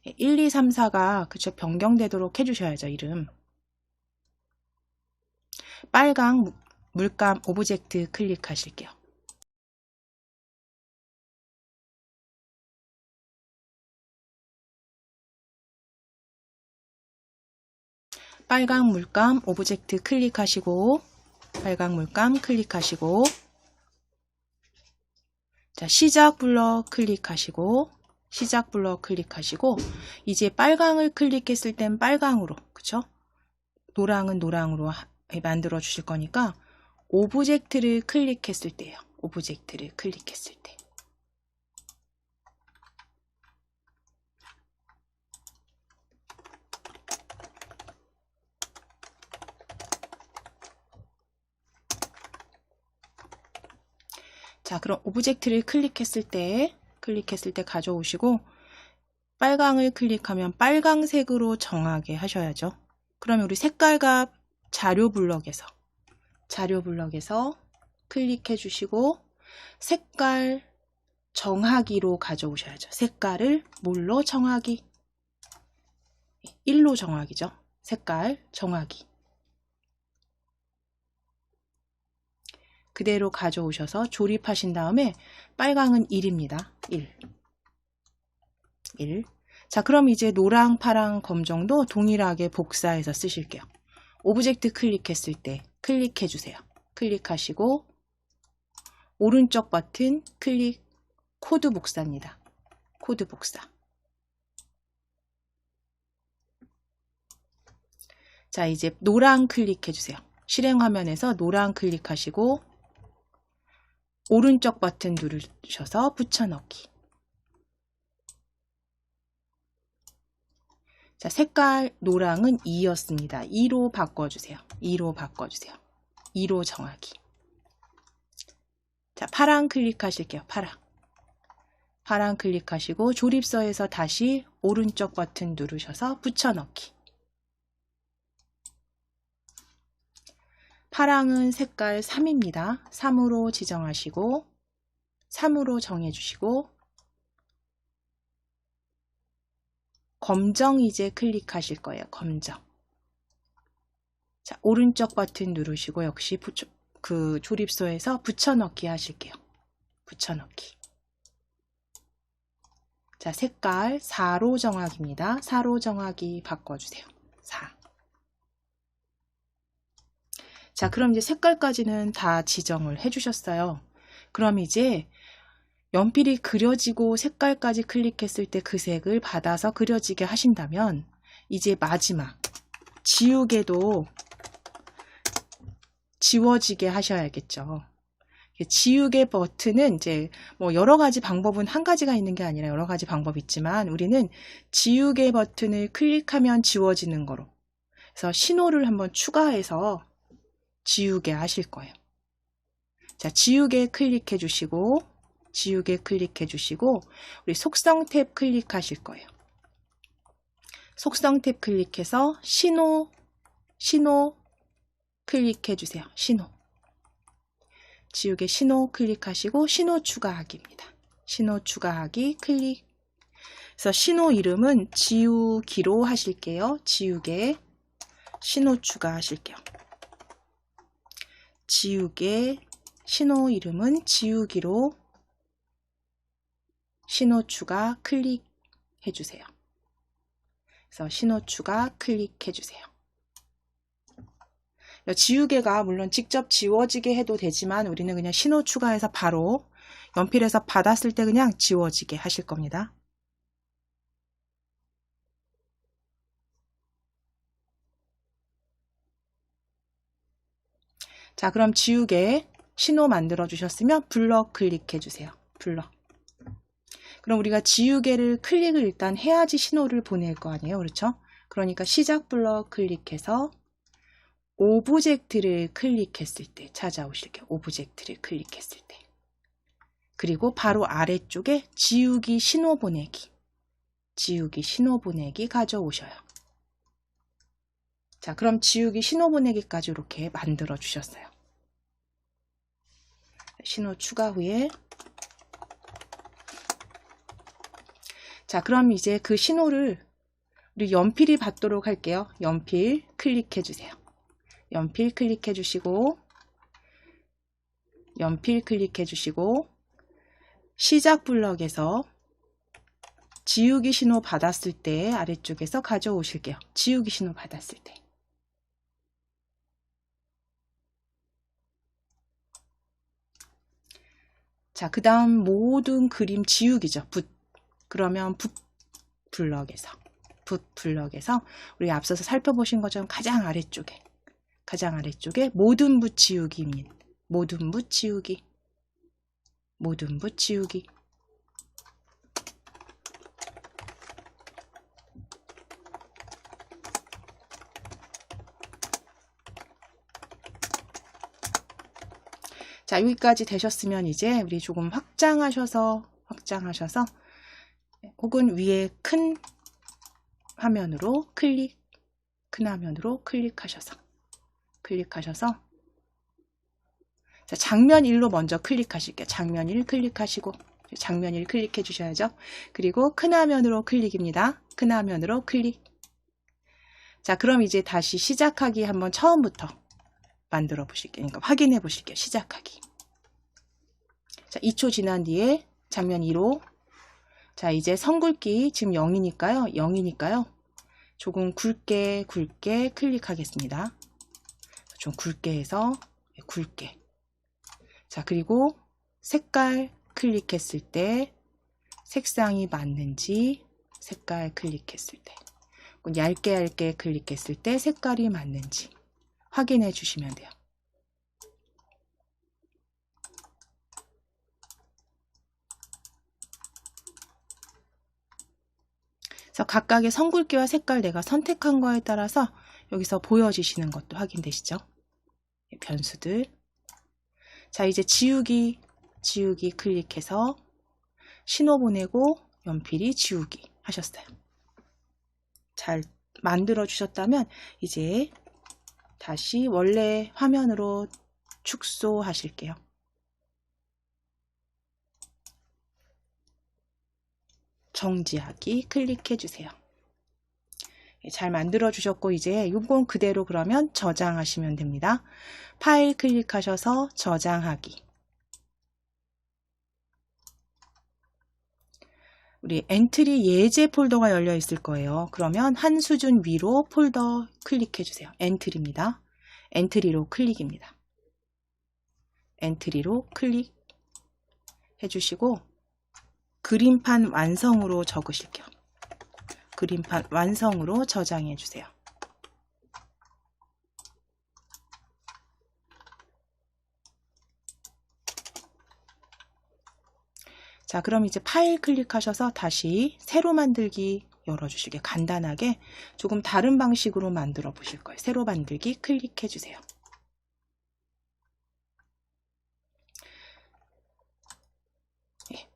1, 2, 3, 4가 그쵸 변경되도록 해주셔야죠. 이름. 빨강 물감 오브젝트 클릭하실게요. 빨강 물감 오브젝트 클릭하시고 빨강 물감 클릭하시고 자, 시작 블럭 클릭하시고 시작 블럭 클릭하시고 이제 빨강을 클릭했을 땐 빨강으로 그쵸? 노랑은 노랑으로 만들어 주실 거니까 오브젝트를 클릭했을 때요. 오브젝트를 클릭했을 때. 자, 그럼 오브젝트를 클릭했을 때 가져오시고 빨강을 클릭하면 빨강색으로 정하게 하셔야죠. 그러면 우리 색깔과 자료 블럭에서 클릭해 주시고 색깔 정하기로 가져오셔야죠. 색깔을 뭘로 정하기? 1로 정하기죠. 색깔 정하기. 그대로 가져오셔서 조립하신 다음에 빨강은 1입니다. 1. 자, 그럼 이제 노랑, 파랑, 검정도 동일하게 복사해서 쓰실게요. 오브젝트 클릭했을 때 클릭해 주세요. 클릭하시고 오른쪽 버튼 클릭 코드 복사입니다. 코드 복사. 자, 이제 노랑 클릭해 주세요. 실행 화면에서 노랑 클릭하시고 오른쪽 버튼 누르셔서 붙여넣기. 자, 색깔 노랑은 2였습니다. 2로 바꿔주세요. 2로 바꿔주세요. 2로 정하기. 자, 파랑 클릭하실게요. 파랑 클릭하시고 조립서에서 다시 오른쪽 버튼 누르셔서 붙여넣기. 파랑은 색깔 3입니다. 3으로 지정하시고 3으로 정해주시고 검정 이제 클릭하실 거예요. 검정. 자, 오른쪽 버튼 누르시고 역시 그 조립소에서 붙여넣기 하실게요. 붙여넣기. 자, 색깔 4로 정하기입니다. 4로 정하기 바꿔주세요. 4. 자, 그럼 이제 색깔까지는 다 지정을 해주셨어요. 그럼 이제 연필이 그려지고 색깔까지 클릭했을 때 그 색을 받아서 그려지게 하신다면 이제 마지막 지우개도 지워지게 하셔야겠죠. 지우개 버튼은 이제 뭐 여러 가지 방법은 한 가지가 있는 게 아니라 여러 가지 방법이 있지만 우리는 지우개 버튼을 클릭하면 지워지는 거로 그래서 신호를 한번 추가해서 지우개 하실 거예요. 자, 지우개 클릭해 주시고 우리 속성 탭 클릭하실 거예요. 속성 탭 클릭해서 신호 클릭해 주세요. 신호. 지우개 신호 클릭하시고 신호 추가하기입니다. 신호 추가하기 클릭. 그래서 신호 이름은 지우기로 하실게요. 지우개 신호 추가하실게요. 지우개 신호 이름은 지우기로 신호 추가 클릭해 주세요. 그래서 신호 추가 클릭해 주세요. 지우개가 물론 직접 지워지게 해도 되지만 우리는 그냥 신호 추가해서 바로 연필에서 받았을 때 그냥 지워지게 하실 겁니다. 자, 그럼 지우개 신호 만들어 주셨으면 블럭 클릭해 주세요. 블럭. 그럼 우리가 지우개를 클릭을 일단 해야지 신호를 보낼 거 아니에요. 그렇죠? 그러니까 시작 블럭 클릭해서 오브젝트를 클릭했을 때 찾아오실게요. 오브젝트를 클릭했을 때. 그리고 바로 아래쪽에 지우기 신호 보내기. 지우기 신호 보내기 가져오셔요. 자, 그럼 지우기 신호 보내기까지 이렇게 만들어 주셨어요. 신호 추가 후에 자, 그럼 이제 그 신호를 우리 연필이 받도록 할게요. 연필 클릭해 주세요. 연필 클릭해 주시고 시작 블럭에서 지우기 신호 받았을 때 아래쪽에서 가져오실게요. 지우기 신호 받았을 때. 자, 그 다음 모든 그림 지우기죠. 붓. 그러면 붓 블럭에서 우리 앞서서 살펴보신 것처럼 가장 아래쪽에 모든 붓 지우기입니다. 모든 붓 지우기. 자, 여기까지 되셨으면 이제 우리 조금 확장하셔서 혹은 위에 큰 화면으로 클릭하셔서 자, 장면 1로 먼저 클릭하실게요. 장면 1 클릭하시고 장면 1 클릭해 주셔야죠. 그리고 큰 화면으로 클릭입니다. 큰 화면으로 클릭. 자, 그럼 이제 다시 시작하기 한번 처음부터 만들어 보실게요. 그러니까 확인해 보실게요. 시작하기. 자, 2초 지난 뒤에 장면 2로 자, 이제 선굵기 지금 0이니까요. 조금 굵게 클릭하겠습니다. 좀 굵게 해서 굵게. 자, 그리고 색깔 클릭했을 때 색상이 맞는지 색깔 클릭했을 때 얇게 클릭했을 때 색깔이 맞는지 확인해 주시면 돼요. 그래서 각각의 선굵기와 색깔 내가 선택한 거에 따라서 여기서 보여지시는 것도 확인되시죠? 변수들. 자, 이제 지우기 클릭해서 신호 보내고 연필이 지우기 하셨어요. 잘 만들어 주셨다면 이제 다시 원래 화면으로 축소하실게요. 정지하기 클릭해 주세요. 잘 만들어 주셨고 이제 이건 그대로 그러면 저장하시면 됩니다. 파일 클릭하셔서 저장하기. 우리 엔트리 예제 폴더가 열려 있을 거예요. 그러면 한 수준 위로 폴더 클릭해 주세요. 엔트리입니다. 엔트리로 클릭입니다. 엔트리로 클릭 해주시고 그림판 완성으로 적으실게요. 그림판 완성으로 저장해 주세요. 자, 그럼 이제 파일 클릭하셔서 다시 새로 만들기 열어주시게 간단하게 조금 다른 방식으로 만들어 보실 거예요. 새로 만들기 클릭해 주세요.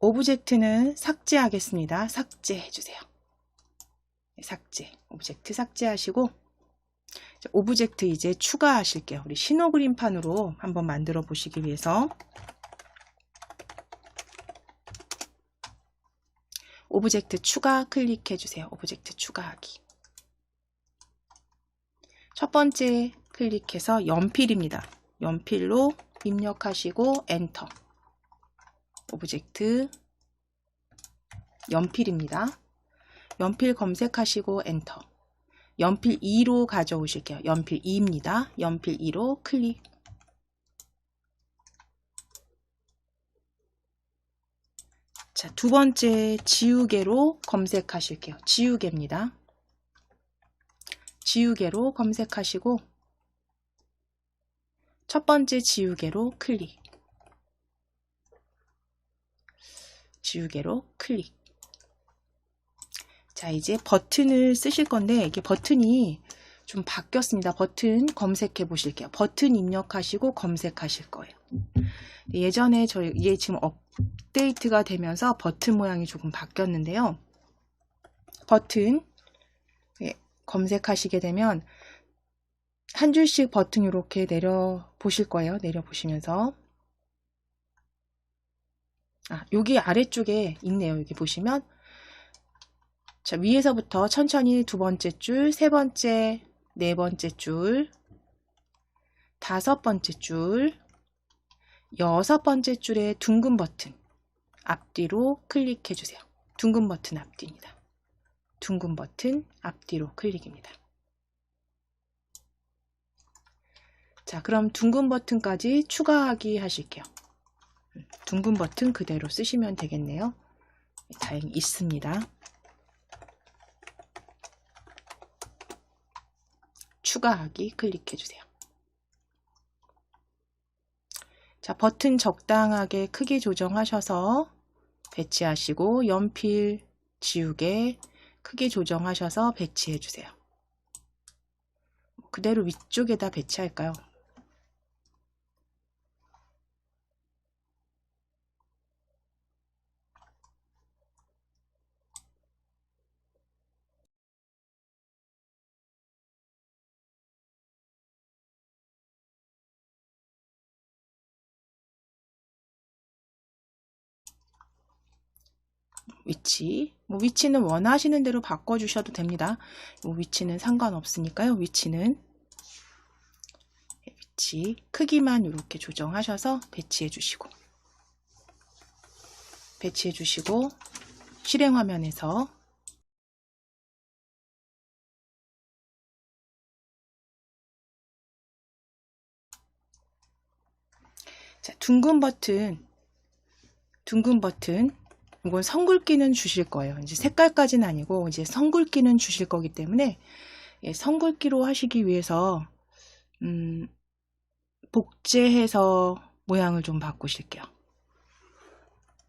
오브젝트는 삭제하겠습니다. 삭제해 주세요. 삭제, 오브젝트 삭제하시고 오브젝트 이제 추가하실게요. 우리 신호 그림판으로 한번 만들어 보시기 위해서 오브젝트 추가 클릭해 주세요. 오브젝트 추가하기. 첫 번째 클릭해서 연필입니다. 연필로 입력하시고 엔터. 오브젝트 연필입니다. 연필 검색하시고 엔터. 연필 2로 가져오실게요. 연필 2입니다. 연필 2로 클릭. 자, 두 번째 지우개로 검색하실게요. 지우개입니다. 지우개로 검색하시고 첫 번째 지우개로 클릭. 지우개로 클릭. 자, 이제 버튼을 쓰실 건데 이게 버튼이 좀 바뀌었습니다. 버튼 검색해 보실게요. 버튼 입력하시고 검색하실 거예요. 예전에 이게 지금 업데이트가 되면서 버튼 모양이 조금 바뀌었는데요. 버튼 검색하시게 되면 한 줄씩 버튼 이렇게 내려 보실 거예요. 내려 보시면서 여기 아래쪽에 있네요. 여기 보시면 자, 위에서부터 천천히 두 번째 줄, 세 번째, 네 번째 줄, 다섯 번째 줄, 여섯 번째 줄에 둥근 버튼 앞뒤로 클릭해 주세요. 둥근 버튼 앞뒤입니다. 둥근 버튼 앞뒤로 클릭입니다. 자, 그럼 둥근 버튼까지 추가하기 하실게요. 둥근 버튼 그대로 쓰시면 되겠네요. 다행히 있습니다. 추가하기 클릭해 주세요. 자, 버튼 적당하게 크기 조정하셔서 배치하시고 연필 지우개 크기 조정하셔서 배치해 주세요. 그대로 위쪽에다 배치할까요? 위치, 위치는 원하시는 대로 바꿔주셔도 됩니다. 위치는 상관없으니까요. 위치 크기만 이렇게 조정하셔서 배치해 주시고 실행 화면에서 자, 둥근 버튼 이건 선굵기는 주실 거예요. 이제 색깔까지는 아니고 이제 선굵기는 주실 거기 때문에 선굵기로 하시기 위해서 복제해서 모양을 좀 바꾸실게요.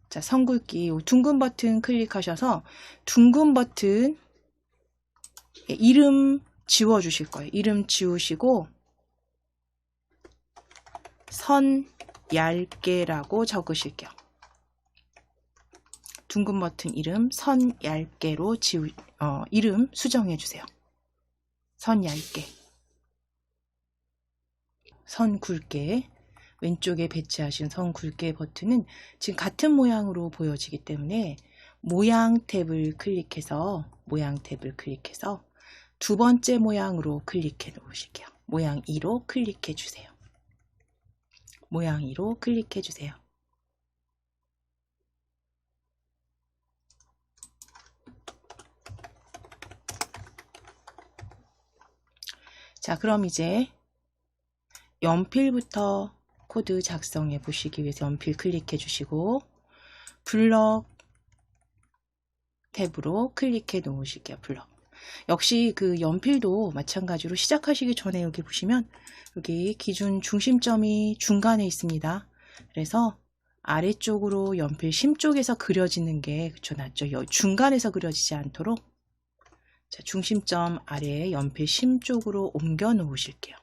자, 선굵기 둥근 버튼 클릭하셔서 둥근 버튼 이름 지워 주실 거예요. 이름 지우시고 선 얇게라고 적으실게요. 둥근 버튼 이름 선 얇게로 이름 수정해 주세요. 선 얇게, 선 굵게, 왼쪽에 배치하신 선 굵게 버튼은 지금 같은 모양으로 보여지기 때문에 모양 탭을 클릭해서 두 번째 모양으로 클릭해 놓으실게요. 모양 2로 클릭해 주세요. 모양 2로 클릭해 주세요. 자, 그럼 이제 연필부터 코드 작성해 보시기 위해서 연필 클릭해 주시고 블럭 탭으로 클릭해 놓으실게요. 블럭. 역시 그 연필도 마찬가지로 시작하시기 전에 여기 보시면 여기 기준 중심점이 중간에 있습니다. 그래서 아래쪽으로 연필 심 쪽에서 그려지는 게 낫죠. 중간에서 그려지지 않도록 자, 중심점 아래에 연필 심 쪽으로 옮겨 놓으실게요.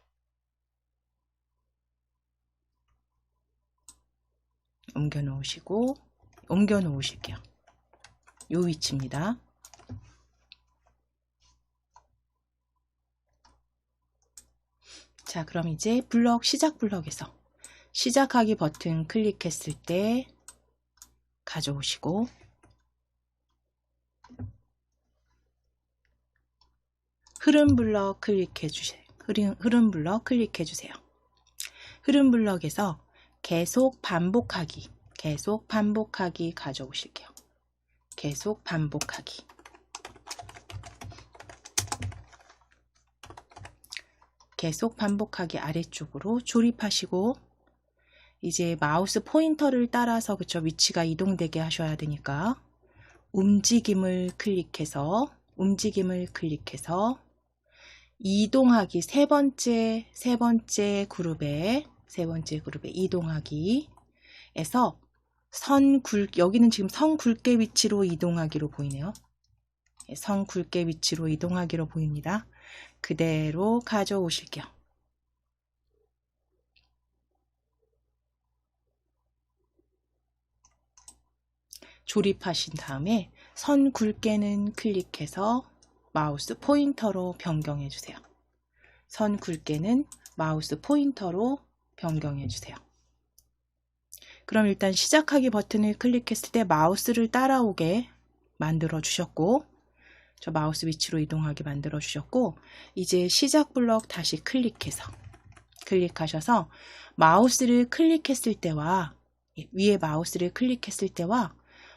옮겨 놓으실게요. 요 위치입니다. 자, 그럼 이제 시작 블럭에서 시작하기 버튼 클릭했을 때 가져오시고 흐름 블럭 클릭해 주세요. 흐름 블럭 클릭해 주세요. 흐름 블럭에서 계속 반복하기 가져오실게요. 계속 반복하기. 아래쪽으로 조립하시고 이제 마우스 포인터를 따라서 위치가 이동되게 하셔야 되니까 움직임을 클릭해서 이동하기 세 번째 그룹에 이동하기에서 여기는 지금 선 굵게 위치로 이동하기로 보이네요. 선 굵게 위치로 이동하기로 보입니다. 그대로 가져오실게요. 조립하신 다음에 선 굵게는 클릭해서 마우스 포인터로 변경해 주세요. 선 굵게는 마우스 포인터로 변경해 주세요. 그럼 일단 시작하기 버튼을 클릭했을 때 마우스를 따라오게 만들어 주셨고 저 마우스 위치로 이동하게 만들어 주셨고 이제 시작 블럭 다시 클릭하셔서 마우스를 클릭했을 때와 위에 마우스를 클릭했을 때와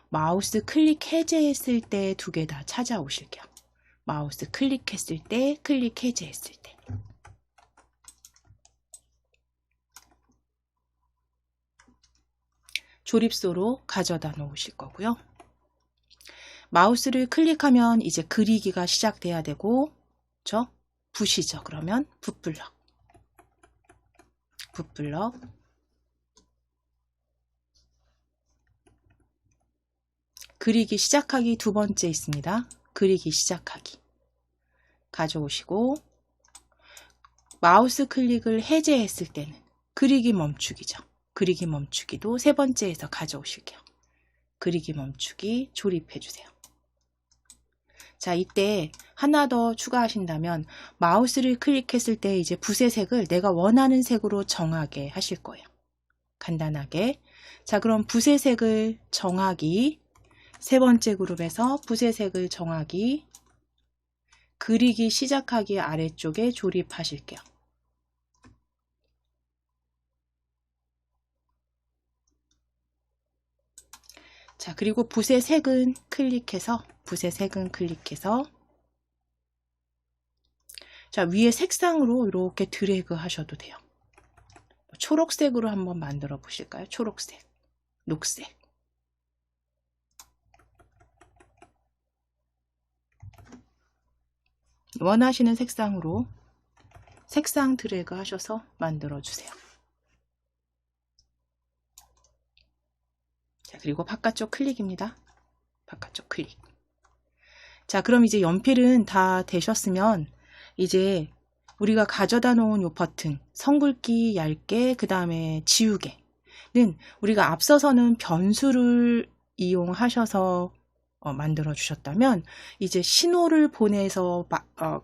마우스 클릭 해제했을 때 두 개 다 찾아오실게요. 마우스 클릭했을 때, 클릭 해제했을 때. 조립소로 가져다 놓으실 거고요. 마우스를 클릭하면 이제 그리기가 시작돼야 되고, 그렇죠? 붓이죠. 그러면 붓블럭. 그리기 시작하기 두 번째 있습니다. 그리기 시작하기. 가져오시고, 마우스 클릭을 해제했을 때는 그리기 멈추기죠. 그리기 멈추기도 세 번째에서 가져오실게요. 그리기 멈추기 조립해주세요. 자, 이때 하나 더 추가하신다면 마우스를 클릭했을 때 이제 붓의 색을 내가 원하는 색으로 정하게 하실 거예요. 간단하게. 자, 그럼 붓의 색을 정하기. 세 번째 그룹에서 붓의 색을 정하기. 그리기 시작하기 아래쪽에 조립하실게요. 자, 그리고 붓의 색은 클릭해서 자, 위에 색상으로 이렇게 드래그 하셔도 돼요. 초록색으로 한번 만들어 보실까요? 초록색, 녹색. 원하시는 색상으로 색상 드래그 하셔서 만들어 주세요. 자, 그리고 바깥쪽 클릭입니다. 바깥쪽 클릭. 자, 그럼 이제 연필은 다 되셨으면 이제 우리가 가져다 놓은 요 버튼, 선굵기 얇게, 그 다음에 지우개는 우리가 앞서서는 변수를 이용하셔서 만들어 주셨다면 이제 신호를 보내서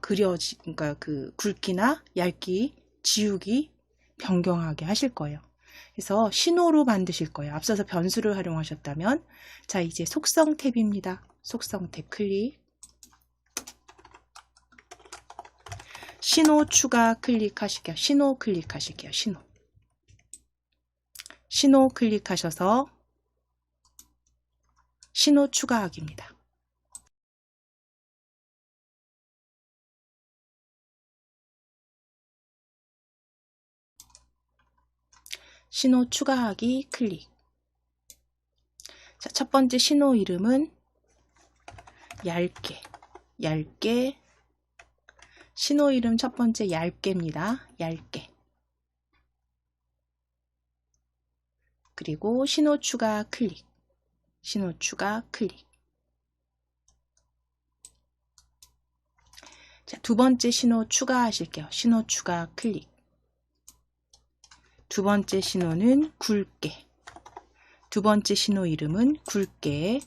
그러니까 그 굵기나 얇기, 지우기 변경하게 하실 거예요. 그래서 신호로 만드실 거예요. 앞서서 변수를 활용하셨다면. 자, 이제 속성 탭입니다. 속성 탭 클릭. 신호 추가 클릭하실게요. 신호 클릭하실게요. 신호 클릭하셔서 신호 추가하기입니다. 신호 추가하기 클릭. 자, 첫 번째 신호 이름은 얇게. 신호 이름 첫 번째 얇게입니다. 얇게. 그리고 신호 추가 클릭. 자, 두 번째 신호 추가하실게요. 신호 추가 클릭. 두 번째 신호는 굵게. 두 번째 신호 이름은 굵게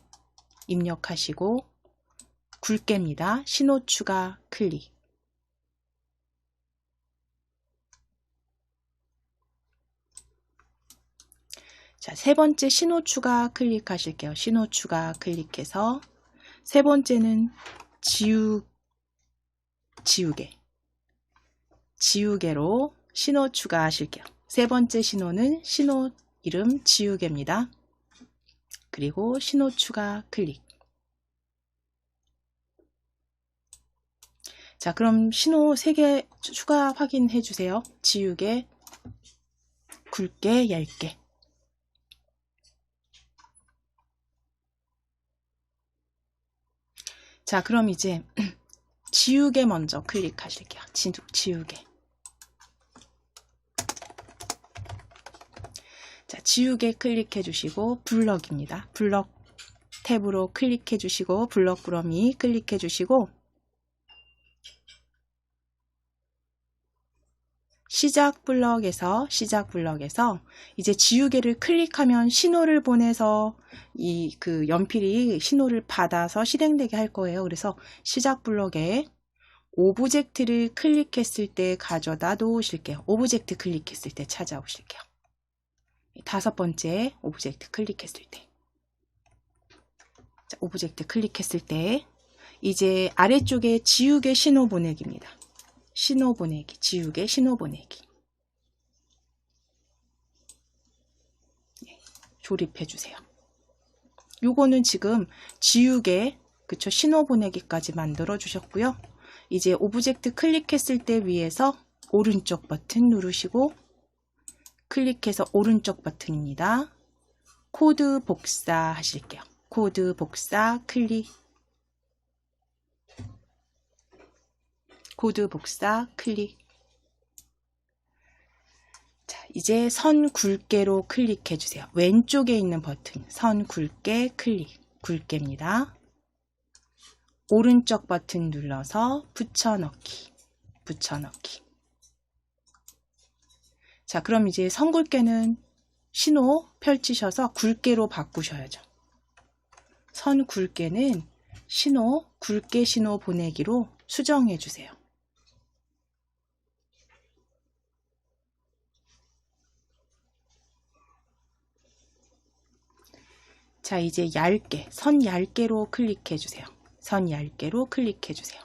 입력하시고 굵게입니다. 신호 추가 클릭. 자, 세 번째 신호 추가 클릭하실게요. 신호 추가 클릭해서 세 번째는 지우개로 신호 추가하실게요. 세 번째 신호는 신호 이름 지우개입니다. 그리고 신호 추가 클릭. 자, 그럼 신호 3개 추가 확인해 주세요. 지우개, 굵게, 얇게. 자, 그럼 이제 지우개 먼저 클릭하실게요. 지우개. 자, 지우개 클릭해 주시고 블럭입니다. 블럭 탭으로 클릭해 주시고 블럭 꾸러미 클릭해 주시고 시작 블럭에서 이제 지우개를 클릭하면 신호를 보내서 그 연필이 신호를 받아서 실행되게 할 거예요. 그래서 시작 블럭에 오브젝트를 클릭했을 때 가져다 놓으실게요. 오브젝트 클릭했을 때 찾아오실게요. 다섯 번째 오브젝트 클릭했을 때. 자, 오브젝트 클릭했을 때 이제 아래쪽에 지우개 신호 보내기입니다. 신호 보내기, 지우개 신호 보내기. 조립해 주세요. 요거는 지금 지우개, 그쵸? 신호 보내기까지 만들어 주셨고요. 이제 오브젝트 클릭했을 때 위에서 오른쪽 버튼 누르시고 클릭해서 오른쪽 버튼입니다. 코드 복사 하실게요. 코드 복사 클릭. 코드 복사 클릭. 자, 이제 선 굵게로 클릭해 주세요. 왼쪽에 있는 버튼 선 굵게 클릭. 굵게입니다. 오른쪽 버튼 눌러서 붙여넣기. 붙여넣기. 자, 그럼 이제 선 굵게는 신호 펼치셔서 굵게로 바꾸셔야죠. 선 굵게는 신호, 굵게 신호 보내기로 수정해 주세요. 자, 이제 얇게, 선 얇게로 클릭해 주세요. 선 얇게로 클릭해 주세요.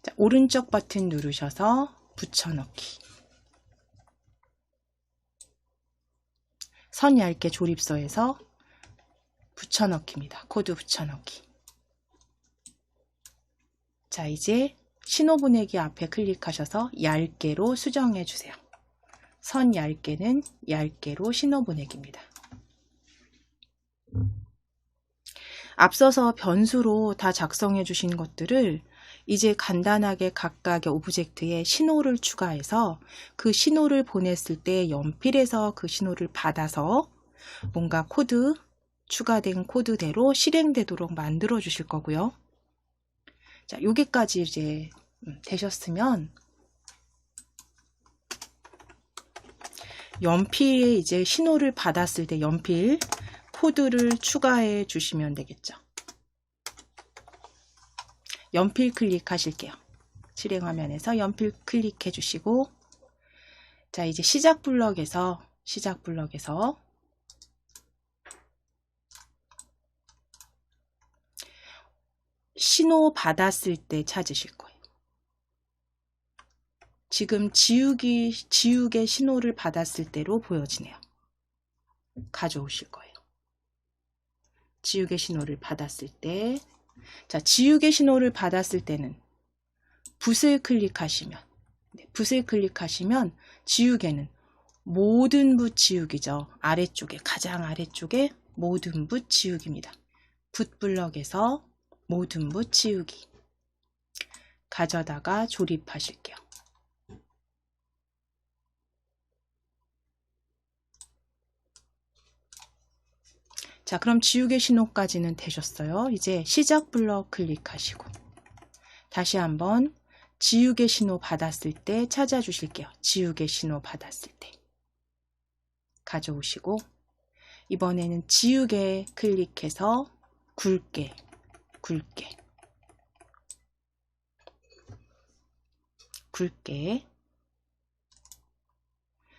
자, 오른쪽 버튼 누르셔서 붙여넣기. 선 얇게 조립서에서 붙여넣기입니다. 코드 붙여넣기. 자, 이제 신호 보내기 앞에 클릭하셔서 얇게로 수정해 주세요. 선 얇게는 얇게로 신호 보내기입니다. 앞서서 변수로 다 작성해 주신 것들을 이제 간단하게 각각의 오브젝트에 신호를 추가해서 그 신호를 보냈을 때 연필에서 그 신호를 받아서 뭔가 코드, 추가된 코드대로 실행되도록 만들어 주실 거고요. 자, 여기까지 이제 되셨으면 연필에 이제 신호를 받았을 때 연필 코드를 추가해 주시면 되겠죠. 연필 클릭하실게요. 실행 화면에서 연필 클릭해 주시고, 자, 이제 시작 블럭에서 신호 받았을 때 찾으실 거예요. 지금 지우개 신호를 받았을 때로 보여지네요. 가져오실 거예요. 지우개 신호를 받았을 때, 자, 지우개 신호를 받았을 때는 붓을 클릭하시면, 붓을 클릭하시면 지우개는 모든 붓 지우기죠. 아래쪽에, 가장 아래쪽에 모든 붓 지우기입니다. 붓 블럭에서 모든 붓 지우기. 가져다가 조립하실게요. 자, 그럼 지우개 신호까지는 되셨어요. 이제 시작 블럭 클릭하시고 다시 한번 지우개 신호 받았을 때 찾아주실게요. 지우개 신호 받았을 때 가져오시고, 이번에는 지우개 클릭해서 굵게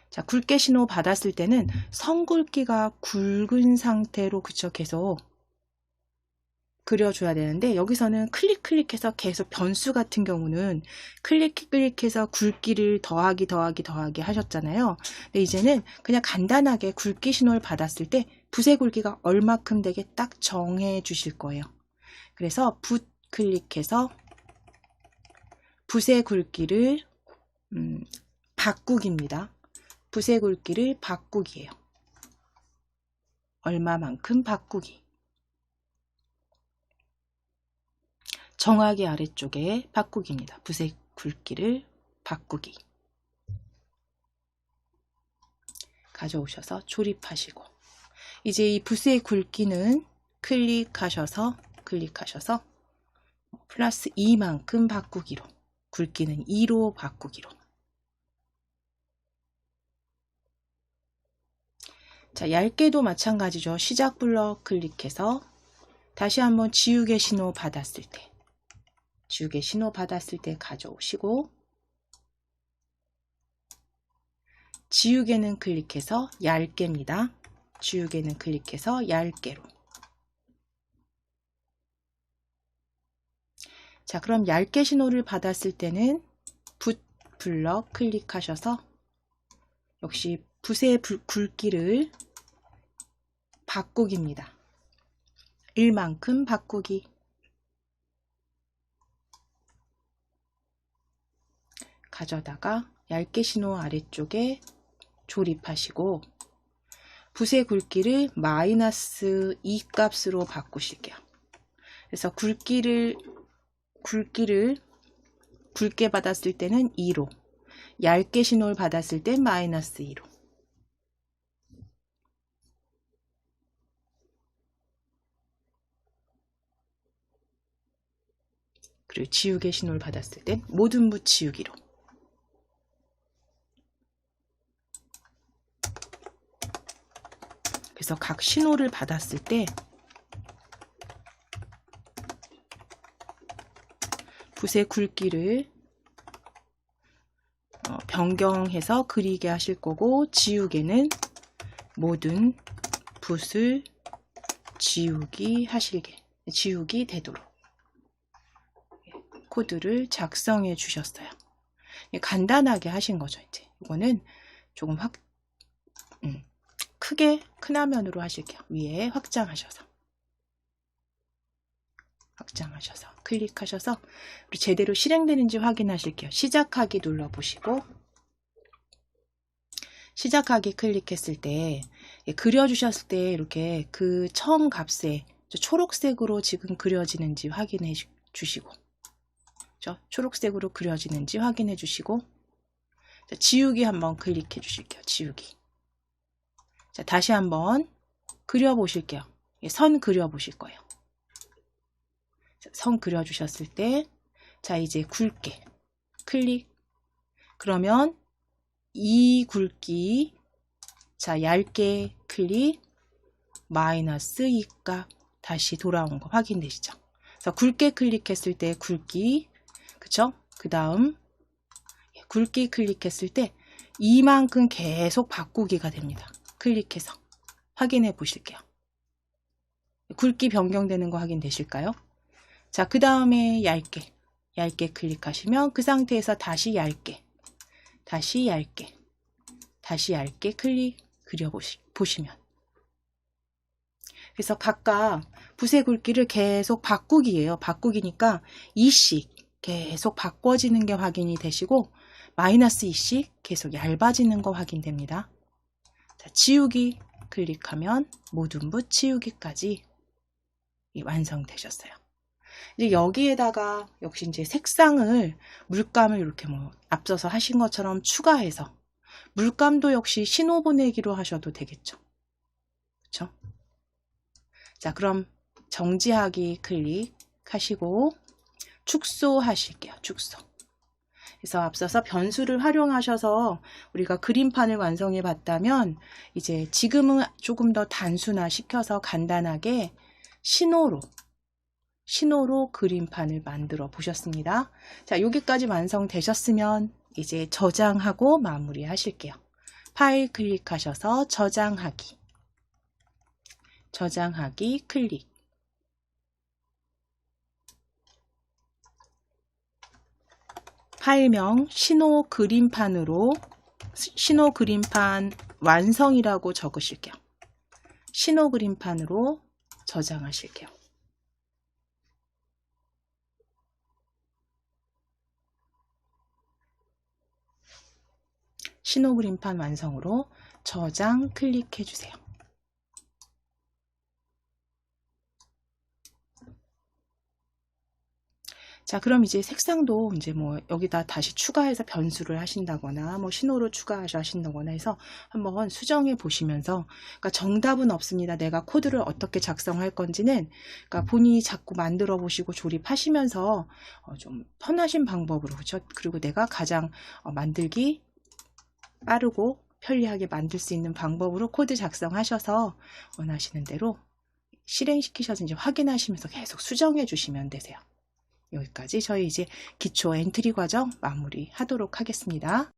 자, 굵게 신호 받았을 때는 선 굵기가 굵은 상태로 계속 그려줘야 되는데, 여기서는 클릭해서 계속 변수 같은 경우는 클릭해서 굵기를 더하기 하셨잖아요. 근데 이제는 그냥 간단하게 굵기 신호를 받았을 때 붓의 굵기가 얼마큼 되게 딱 정해 주실 거예요. 그래서 붓 클릭해서 붓의 굵기를 바꾸기입니다. 붓의 굵기를 바꾸기예요. 얼마만큼 바꾸기. 정확히 아래쪽에 바꾸기입니다. 붓의 굵기를 바꾸기. 가져오셔서 조립하시고, 이제 이 붓의 굵기는 클릭하셔서 플러스 2만큼 바꾸기로, 굵기는 2로 바꾸기로. 자, 얇게도 마찬가지죠. 시작 블럭 클릭해서 다시 한번 지우개 신호 받았을 때 가져오시고, 지우개는 클릭해서 얇게입니다. 지우개는 클릭해서 얇게로. 자, 그럼 얇게 신호를 받았을 때는 붓 블럭 클릭하셔서 역시 붓의 굵기를 바꾸기입니다. 1만큼 바꾸기. 가져다가 얇게 신호 아래쪽에 조립하시고 붓의 굵기를 마이너스 2 값으로 바꾸실게요. 그래서 굵기를 굵게 받았을 때는 2로, 얇게 신호를 받았을 땐 마이너스 2로. 그리고 지우개 신호를 받았을 땐 모든 붓 지우기로. 그래서 각 신호를 받았을 때 붓의 굵기를 변경해서 그리게 하실 거고, 지우개는 모든 붓을 지우기 되도록 코드를 작성해 주셨어요. 간단하게 하신 거죠. 이제 이거는 조금 크게 큰 화면으로 하실게요. 위에 확장하셔서 클릭하셔서 우리 제대로 실행되는지 확인하실게요. 시작하기 눌러보시고, 시작하기 클릭했을 때 그려주셨을 때 이렇게 그 처음 값에 초록색으로 지금 그려지는지 확인해 주시고, 초록색으로 그려지는지 확인해 주시고, 자, 지우기 한번 클릭해 주실게요. 지우기. 자, 다시 한번 그려 보실게요. 선 그려 보실 거예요. 자, 선 그려 주셨을 때, 자, 이제 굵게 클릭. 그러면 이 굵기, 자, 얇게 클릭, 마이너스 2 값 다시 돌아온 거 확인되시죠? 그래서 굵게 클릭했을 때 굵기, 그쵸? 그 다음 굵기 클릭했을 때 이만큼 계속 바꾸기가 됩니다. 클릭해서 확인해 보실게요. 굵기 변경되는 거 확인되실까요? 자, 그 다음에 얇게 클릭하시면 그 상태에서 다시 얇게 클릭 그려보시면, 그래서 각각 붓의 굵기를 계속 바꾸기예요. 바꾸기니까 2씩 계속 바꿔지는 게 확인이 되시고, 마이너스 2씩 계속 얇아지는 거 확인됩니다. 자, 지우기 클릭하면 모든 붓 지우기까지 완성되셨어요. 이제 여기에다가 역시 이제 색상을, 물감을 이렇게 앞서서 하신 것처럼 추가해서, 물감도 역시 신호 보내기로 하셔도 되겠죠. 그렇죠? 자, 그럼 정지하기 클릭하시고 축소하실게요. 축소. 그래서 앞서서 변수를 활용하셔서 우리가 그림판을 완성해 봤다면, 이제 지금은 조금 더 단순화 시켜서 간단하게 신호로 그림판을 만들어 보셨습니다. 자, 여기까지 완성되셨으면 이제 저장하고 마무리 하실게요. 파일 클릭하셔서 저장하기 클릭. 파일명 신호 그림판 완성이라고 적으실게요. 신호 그림판으로 저장하실게요. 신호 그림판 완성으로 저장 클릭해 주세요. 자, 그럼 이제 색상도 이제 여기다 다시 추가해서 변수를 하신다거나 신호로 하신다거나 해서 한번 수정해 보시면서, 그러니까 정답은 없습니다. 내가 코드를 어떻게 작성할 건지는 그러니까 본인이 자꾸 만들어 보시고 조립하시면서 좀 편하신 방법으로, 그렇죠? 그리고 내가 가장 만들기 빠르고 편리하게 만들 수 있는 방법으로 코드 작성하셔서 원하시는 대로 실행시키셔서 이제 확인하시면서 계속 수정해 주시면 되세요. 여기까지 저희 이제 기초 엔트리 과정 마무리 하도록 하겠습니다.